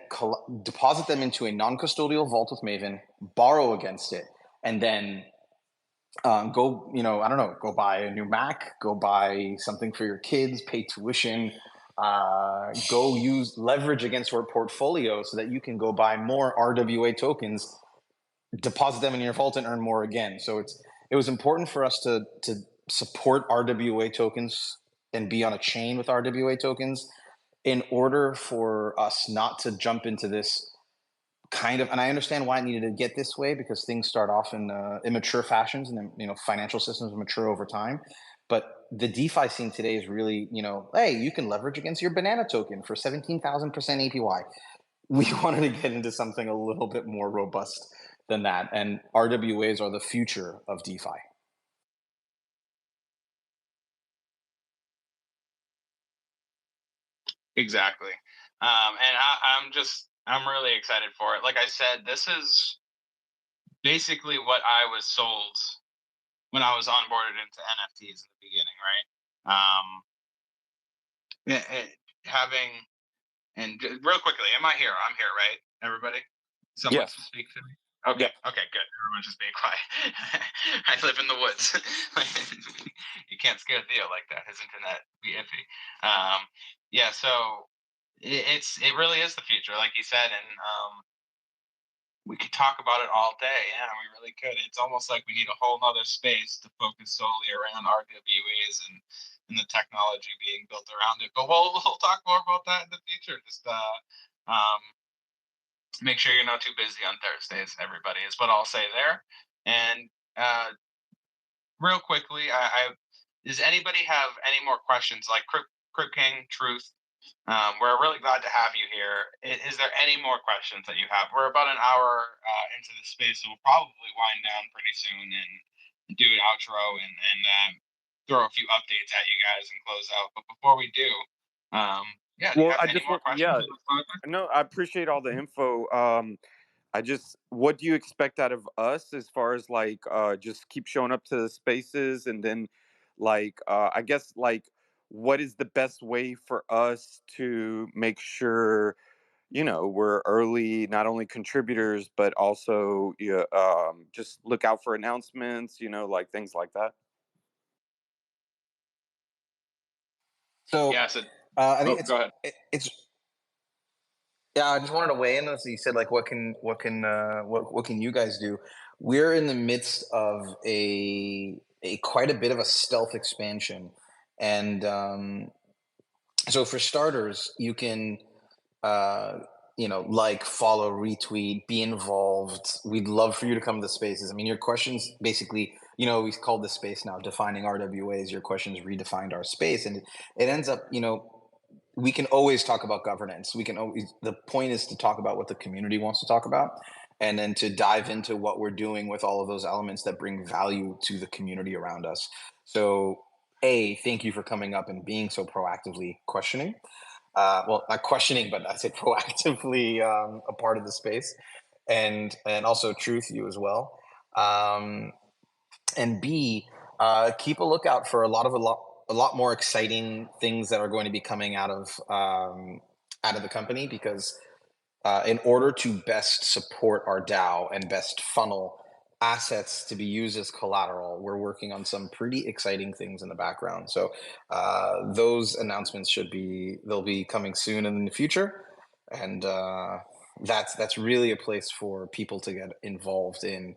S2: deposit them into a non-custodial vault with Maven, borrow against it, and then go buy a new Mac, go buy something for your kids, pay tuition, go use leverage against your portfolio so that you can go buy more RWA tokens, deposit them in your vault, and earn more again. So it was important for us to support RWA tokens and be on a chain with RWA tokens in order for us not to jump into this kind of, and I understand why it needed to get this way, because things start off in immature fashions, and then financial systems mature over time. But the DeFi scene today is really, hey, you can leverage against your banana token for 17,000% APY. We wanted to get into something a little bit more robust than that, and RWAs are the future of DeFi.
S5: Exactly. And I'm really excited for it. Like I said, this is basically what I was sold when I was onboarded into NFTs in the beginning, right? And real quickly, am I here? I'm here, right? Everybody? Someone
S6: Yes.
S5: speak to me? Okay. Okay. Good. Everyone's just being quiet. I live in the woods. You can't scare Theo like that. His internet be iffy. Yeah. So it really is the future, like you said, and we could talk about it all day. Yeah, we really could. It's almost like we need a whole nother space to focus solely around RWAs and the technology being built around it. But we'll talk more about that in the future. Just make sure you're not too busy on Thursdays, everybody, is what I'll say there. And real quickly, does anybody have any more questions? Like Crypt King, Truth, we're really glad to have you here. Is there any more questions that you have? We're about an hour into the space, so we'll probably wind down pretty soon and do an outro and throw a few updates at you guys and close out. But before we do, yeah, do you have any more questions?
S4: No, I appreciate all the info. What do you expect out of us as far as like just keep showing up to the spaces, and then like I guess like what is the best way for us to make sure we're early, not only contributors but also just look out for announcements, like things like that.
S2: So
S5: Yeah. So
S2: I think
S5: go ahead.
S2: it's yeah. I just wanted to weigh in on this. You said like what can you guys do? We're in the midst of a quite a bit of a stealth expansion, and so for starters, you can like, follow, retweet, be involved. We'd love for you to come to the spaces. I mean, your questions basically, we called this space now defining RWAs. Your questions redefined our space, and it ends up, we can always talk about governance. We can always, the point is to talk about what the community wants to talk about, and then to dive into what we're doing with all of those elements that bring value to the community around us. So, thank you for coming up and being so proactively questioning. Well, not questioning, but I said proactively a part of the space, and also Truth, you as well. And B, keep a lookout for a lot more exciting things that are going to be coming out of the company, because in order to best support our DAO and best funnel assets to be used as collateral, we're working on some pretty exciting things in the background. So those announcements they'll be coming soon in the future, and that's really a place for people to get involved in.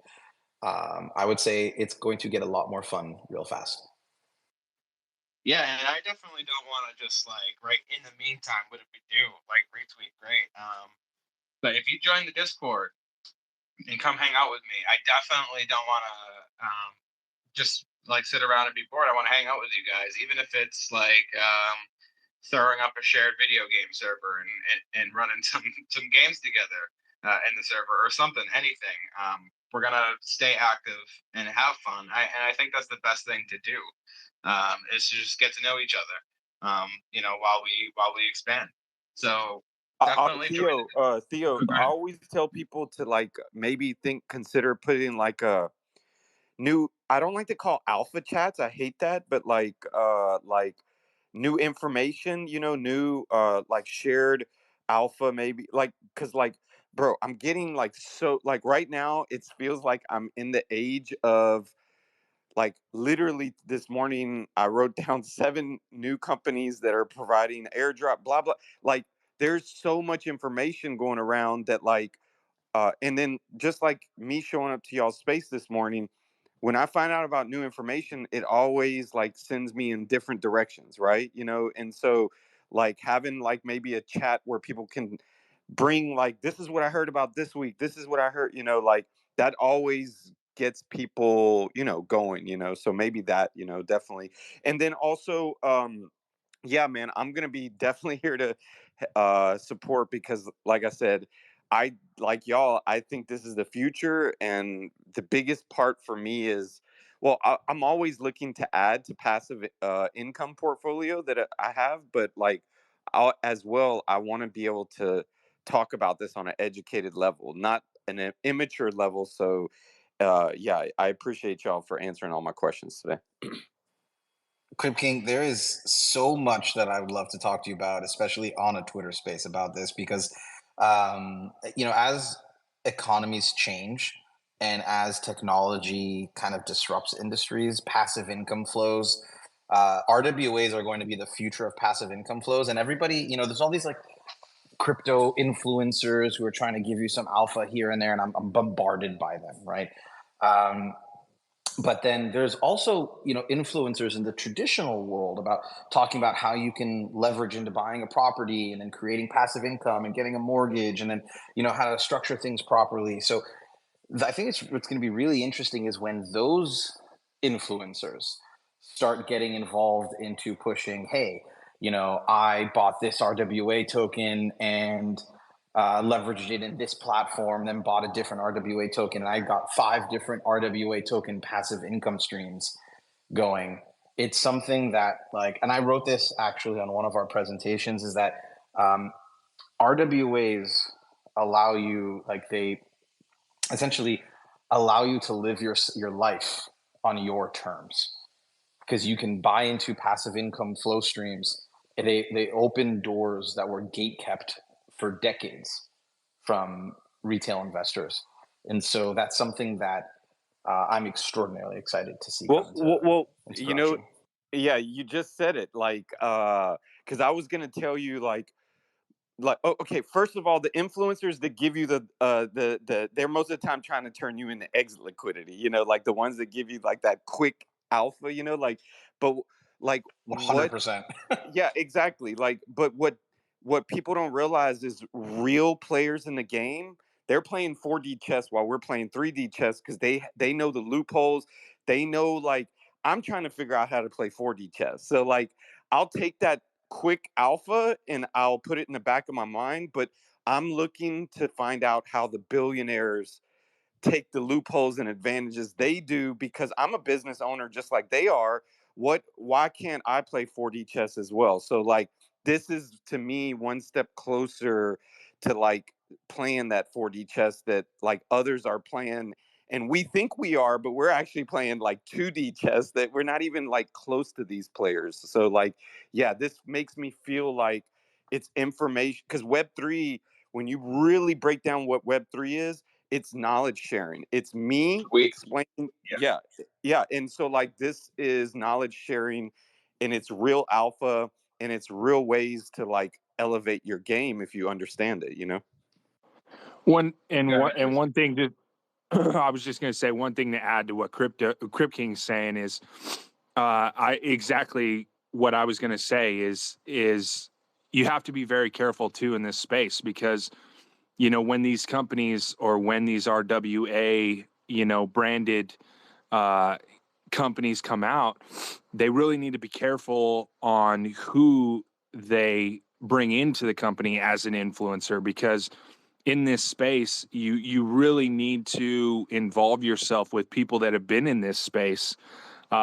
S2: I would say it's going to get a lot more fun real fast.
S5: Yeah, and I definitely don't want to just like right in the meantime, what did we do? Like retweet, great. But if you join the Discord and come hang out with me, I definitely don't want to just like sit around and be bored. I want to hang out with you guys, even if it's like throwing up a shared video game server and running some games together in the server or something, anything. We're gonna stay active and have fun. And I think that's the best thing to do, is to just get to know each other. While we expand. So definitely
S4: Theo, I always tell people to like maybe consider putting like a new, I don't like to call alpha chats, I hate that, but like new information, new like shared alpha, maybe like, because like bro, I'm getting like, so like right now it feels like I'm in the age of like, literally this morning I wrote down 7 new companies that are providing airdrop, blah blah. Like there's so much information going around that like and then just like me showing up to y'all's space this morning, when I find out about new information, it always like sends me in different directions, right? And so like having like maybe a chat where people can bring like, this is what I heard about this week, this is what I heard, like that always gets people, going, so maybe that, definitely. And then also yeah, man, I'm gonna be definitely here to support, because like I said, I like y'all, I think this is the future, and the biggest part for me is, well, I'm always looking to add to passive income portfolio that I have, but like as well, I want to be able to talk about this on an educated level, not an immature level. So yeah, I appreciate y'all for answering all my questions today.
S2: Crypt King, there is so much that I would love to talk to you about, especially on a Twitter space about this, because as economies change and as technology kind of disrupts industries, passive income flows, RWAs are going to be the future of passive income flows. And everybody, you know, there's all these like crypto influencers who are trying to give you some alpha here and there, and I'm bombarded by them, right? But then there's also, you know, influencers in the traditional world about talking about how you can leverage into buying a property and then creating passive income and getting a mortgage, and then, you know, how to structure things properly. So I think what's going to be really interesting is when those influencers start getting involved into pushing, hey, you know, I bought this RWA token and leveraged it in this platform, then bought a different RWA token, and I got 5 different RWA token passive income streams going. It's something that, like, and I wrote this actually on one of our presentations, is that RWAs allow you, like, they essentially allow you to live your life on your terms, because you can buy into passive income flow streams. They open doors that were gate kept for decades from retail investors, and so that's something that I'm extraordinarily excited to see come into
S4: you know,
S2: production.
S4: yeah, you just said it, like, because I was gonna tell you, like, oh, okay, first of all, the influencers that give you they're most of the time trying to turn you into exit liquidity, you know, like the ones that give you like that quick alpha, you know, like, but like
S2: 100%.
S4: yeah, exactly, like, but what people don't realize is real players in the game, they're playing 4D chess while we're playing 3D chess, because they know the loopholes. They know, like, I'm trying to figure out how to play 4D chess, so like I'll take that quick alpha and I'll put it in the back of my mind, but I'm looking to find out how the billionaires take the loopholes and advantages they do, because I'm a business owner just like they are. Why can't I play 4D chess as well? So like, this is to me one step closer to like playing that 4D chess that like others are playing, and we think we are, but we're actually playing like 2D chess that we're not even like close to these players. So like, yeah, this makes me feel like it's information, because Web3, when you really break down what Web3 is, it's knowledge sharing. It's me explaining. Yeah. And so like, this is knowledge sharing, and it's real alpha, and it's real ways to like elevate your game if you understand it, you know?
S6: One thing that I was just going to say, one thing to add to what Crypt King's saying is, I exactly what I was going to say is you have to be very careful too in this space, because, you know, when these companies, or when these RWA, you know, branded companies come out, they really need to be careful on who they bring into the company as an influencer, because in this space, you really need to involve yourself with people that have been in this space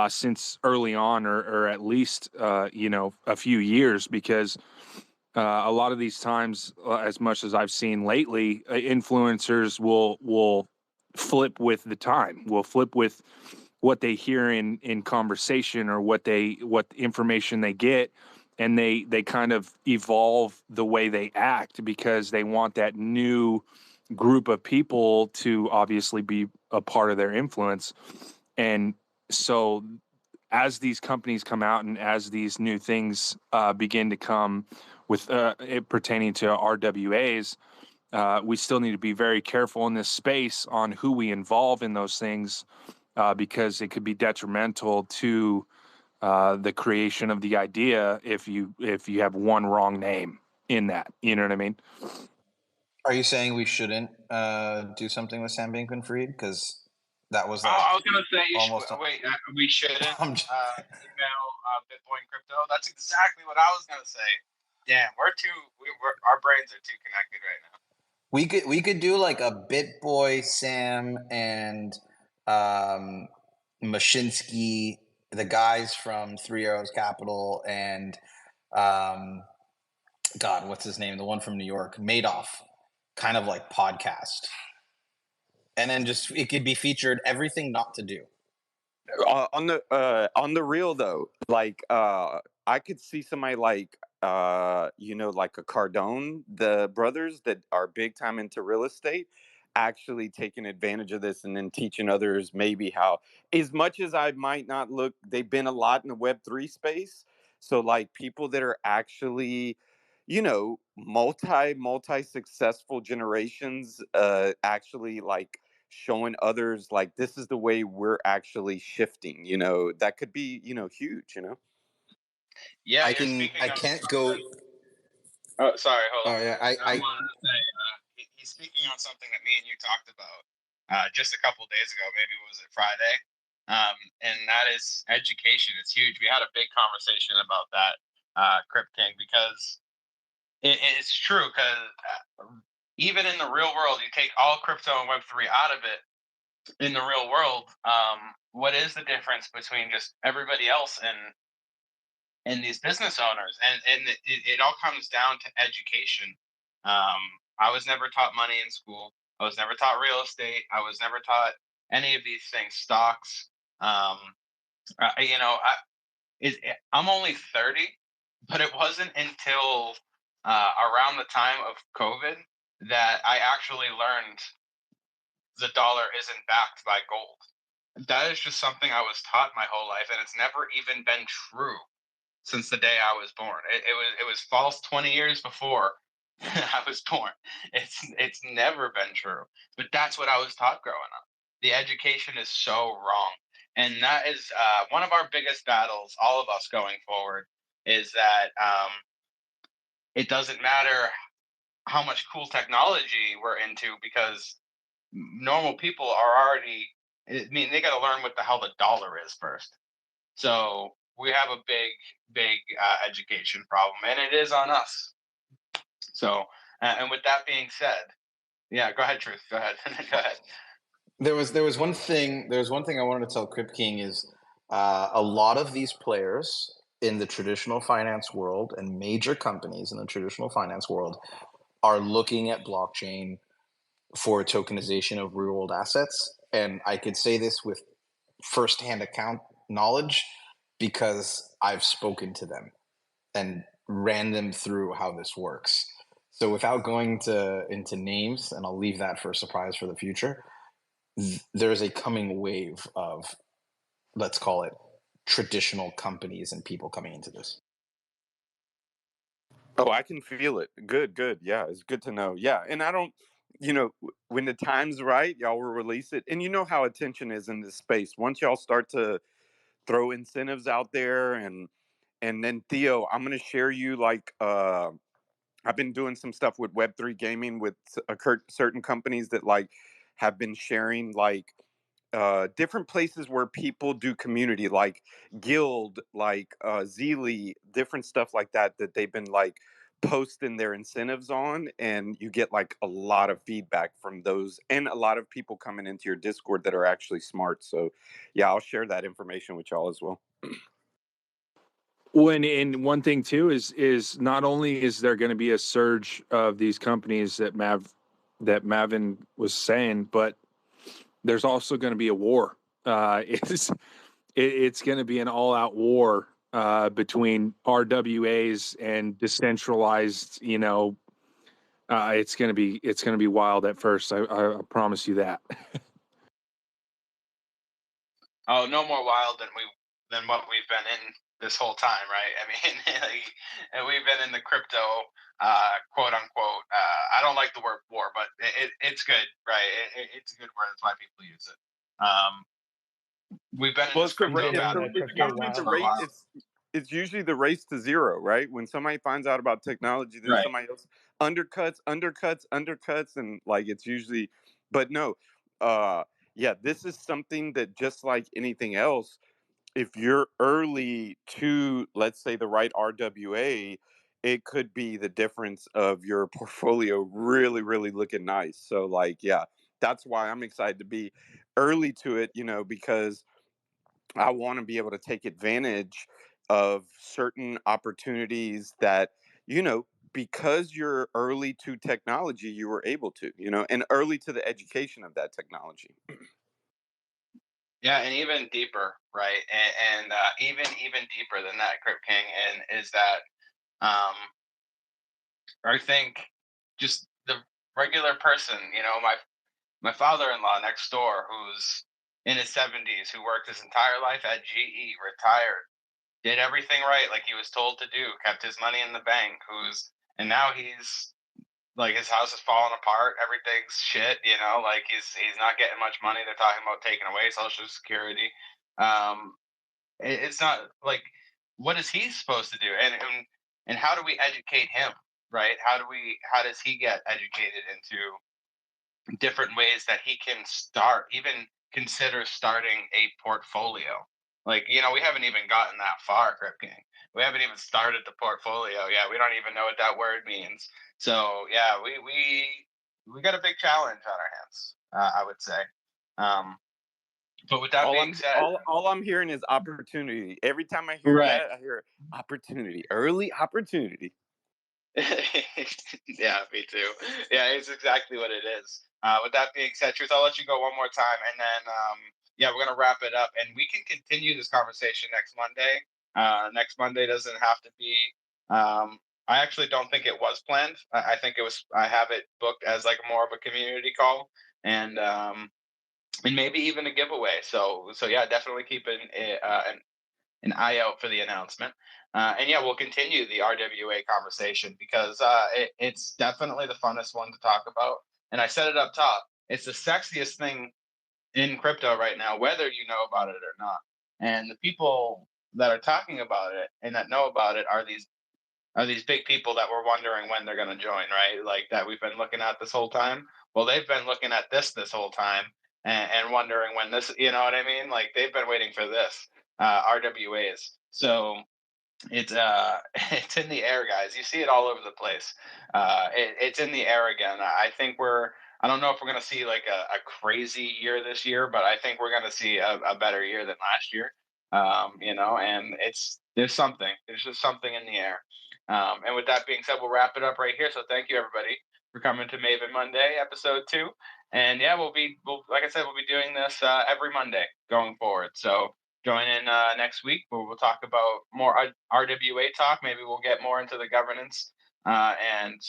S6: since early on, or at least you know, a few years, because a lot of these times, as much as I've seen lately, influencers will flip with the time, will flip with what they hear in conversation, or what information they get, and they kind of evolve the way they act, because they want that new group of people to obviously be a part of their influence. And so as these companies come out, and as these new things begin to come with it pertaining to RWAs, we still need to be very careful in this space on who we involve in those things, because it could be detrimental to the creation of the idea if you have one wrong name in that. You know what I mean?
S2: Are you saying we shouldn't do something with Sam Bankman-Fried? Because that was like
S5: I was gonna say
S2: almost.
S5: we shouldn't
S2: I'm just-
S5: email Bitcoin crypto. That's exactly what I was gonna say. Damn, our brains are too connected right now.
S2: we could do like a BitBoy, Sam, and Mashinsky, the guys from 3 Arrows Capital, and God, what's his name? The one from New York, Madoff, kind of like podcast. And then just it could be featured everything not to do.
S4: On the real though, like I could see somebody like you know, like a Cardone, the brothers that are big time into real estate. actually taking advantage of this and then teaching others maybe how, as much as I might not look, they've been a lot in the Web3 space. So like people that are actually, multi successful generations, actually like showing others like this is the way we're actually shifting, that could be, huge,
S5: Yeah,
S2: I
S5: you're
S2: can.
S5: speaking
S2: I
S5: on
S2: can't
S5: something.
S2: go.
S5: Oh, sorry, hold
S2: Oh
S5: on.
S2: yeah.
S5: I wanted to say he's speaking on something that me and you talked about just a couple days ago. Maybe was it Friday? And that is education. It's huge. We had a big conversation about that, Crypt King, because it's true. Because even in the real world, you take all crypto and Web3 out of it. In the real world, what is the difference between just everybody else and these business owners? And it all comes down to education. I was never taught money in school. I was never taught real estate. I was never taught any of these things, stocks. Um, you know, I'm only 30, but it wasn't until around the time of COVID that I actually learned the dollar isn't backed by gold. That is just something I was taught my whole life, and it's never even been true since the day I was born. It was false 20 years before I was born. It's never been true. But that's what I was taught growing up. The education is so wrong, and that is one of our biggest battles. All of us going forward is that it doesn't matter how much cool technology we're into because normal people are already. I mean, they got to learn what the hell the dollar is first. So we have a big education problem, and it is on us. So, and with that being said, yeah, go ahead, Truth. Go ahead. Go ahead.
S2: There was one thing. There was one thing I wanted to tell Crypt King is a lot of these players in the traditional finance world and major companies in the traditional finance world are looking at blockchain for tokenization of real world assets. And I could say this with firsthand account knowledge because I've spoken to them and ran them through how this works. So without going into names, and I'll leave that for a surprise for the future, there's a coming wave of, let's call it, traditional companies and people coming into this.
S4: Oh, I can feel it. Good, good. Yeah, it's good to know. Yeah, and I don't, when the time's right, y'all will release it. And you know how attention is in this space. Once y'all start to throw incentives out there, and then Theo, I'm gonna share you like I've been doing some stuff with Web3 gaming with certain companies that like have been sharing like different places where people do community, like Guild, like Zeely, different stuff like that they've been like posting their incentives on, and you get like a lot of feedback from those, and a lot of people coming into your Discord that are actually smart. So yeah, I'll share that information with y'all as well.
S6: When and one thing too is not only is there going to be a surge of these companies that Maven was saying, but there's also going to be a war. It's going to be an all-out war between RWAs and decentralized. It's going to be wild at first. I promise you that.
S5: Oh, no more wild than what we've been in this whole time, right? I mean, like, and we've been in the crypto, quote unquote. I don't like the word war, but it's good, right? It's a good word. That's why people use it. We've been in
S4: Well,
S5: this crypto battle
S4: it's usually the
S5: for a
S4: race.
S5: while.
S4: It's usually the race to zero, right? When somebody finds out about technology, then
S5: Right.
S4: somebody else undercuts, and like it's usually. But no, uh, yeah, this is something that just like anything else, if you're early to, let's say, the right RWA, it could be the difference of your portfolio really, really looking nice. So, like, yeah, that's why I'm excited to be early to it, because I want to be able to take advantage of certain opportunities that, because you're early to technology, you were able to, and early to the education of that technology.
S5: Yeah, and even deeper, right? And even deeper than that, Crypt King, and is that I think just the regular person, my My father-in-law next door, who's in his 70s, who worked his entire life at GE, retired, did everything right like he was told to do, kept his money in the bank, and now he's like, his house is falling apart, everything's shit, like he's not getting much money. They're talking about taking away Social Security. It's not like, what is he supposed to do? And how do we educate him, right? How does he get educated into different ways that he can even consider starting a portfolio? Like, we haven't even gotten that far, Crip King. We haven't even started the portfolio yet. We don't even know what that word means. So yeah, we got a big challenge on our hands, I would say. But with that being said,
S4: all I'm hearing is opportunity. Every time I hear
S5: right.
S4: that, I hear opportunity, early opportunity.
S5: Yeah, me too. Yeah, it's exactly what it is. With that being said, Truth, I'll let you go one more time, and then yeah, we're gonna wrap it up, and we can continue this conversation next Monday. Next Monday doesn't have to be. I actually don't think it was planned. I think it was. I have it booked as like more of a community call, and maybe even a giveaway. So yeah, definitely keep an eye out for the announcement. And yeah, we'll continue the RWA conversation because it's definitely the funnest one to talk about. And I said it up top, it's the sexiest thing in crypto right now, whether you know about it or not. And the people that are talking about it and that know about it are these big people that we're wondering when they're going to join, right? Like that we've been looking at this whole time. Well, they've been looking at this whole time and wondering when this, you know what I mean? Like they've been waiting for this, RWAs. So it's it's in the air, guys. You see it all over the place. It's in the air again. I think I don't know if we're going to see like a crazy year this year, but I think we're going to see a better year than last year. And there's just something in the air. And with that being said, we'll wrap it up right here. So thank you everybody for coming to Maven Monday, episode 2. And yeah, like I said, we'll be doing this every Monday going forward. So join in next week where we'll talk about more RWA talk. Maybe we'll get more into the governance and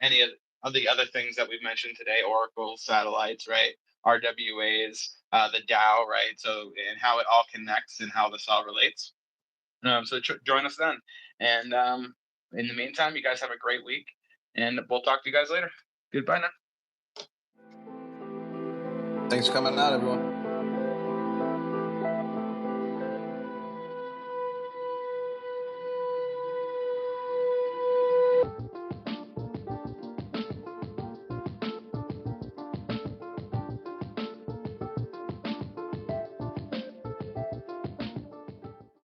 S5: any of the other things that we've mentioned today, Oracle, satellites, right? RWAs, the DAO, right? So, and how it all connects and how this all relates. So join us then. And in the meantime, you guys have a great week, and we'll talk to you guys later. Goodbye now.
S2: Thanks for coming out, everyone.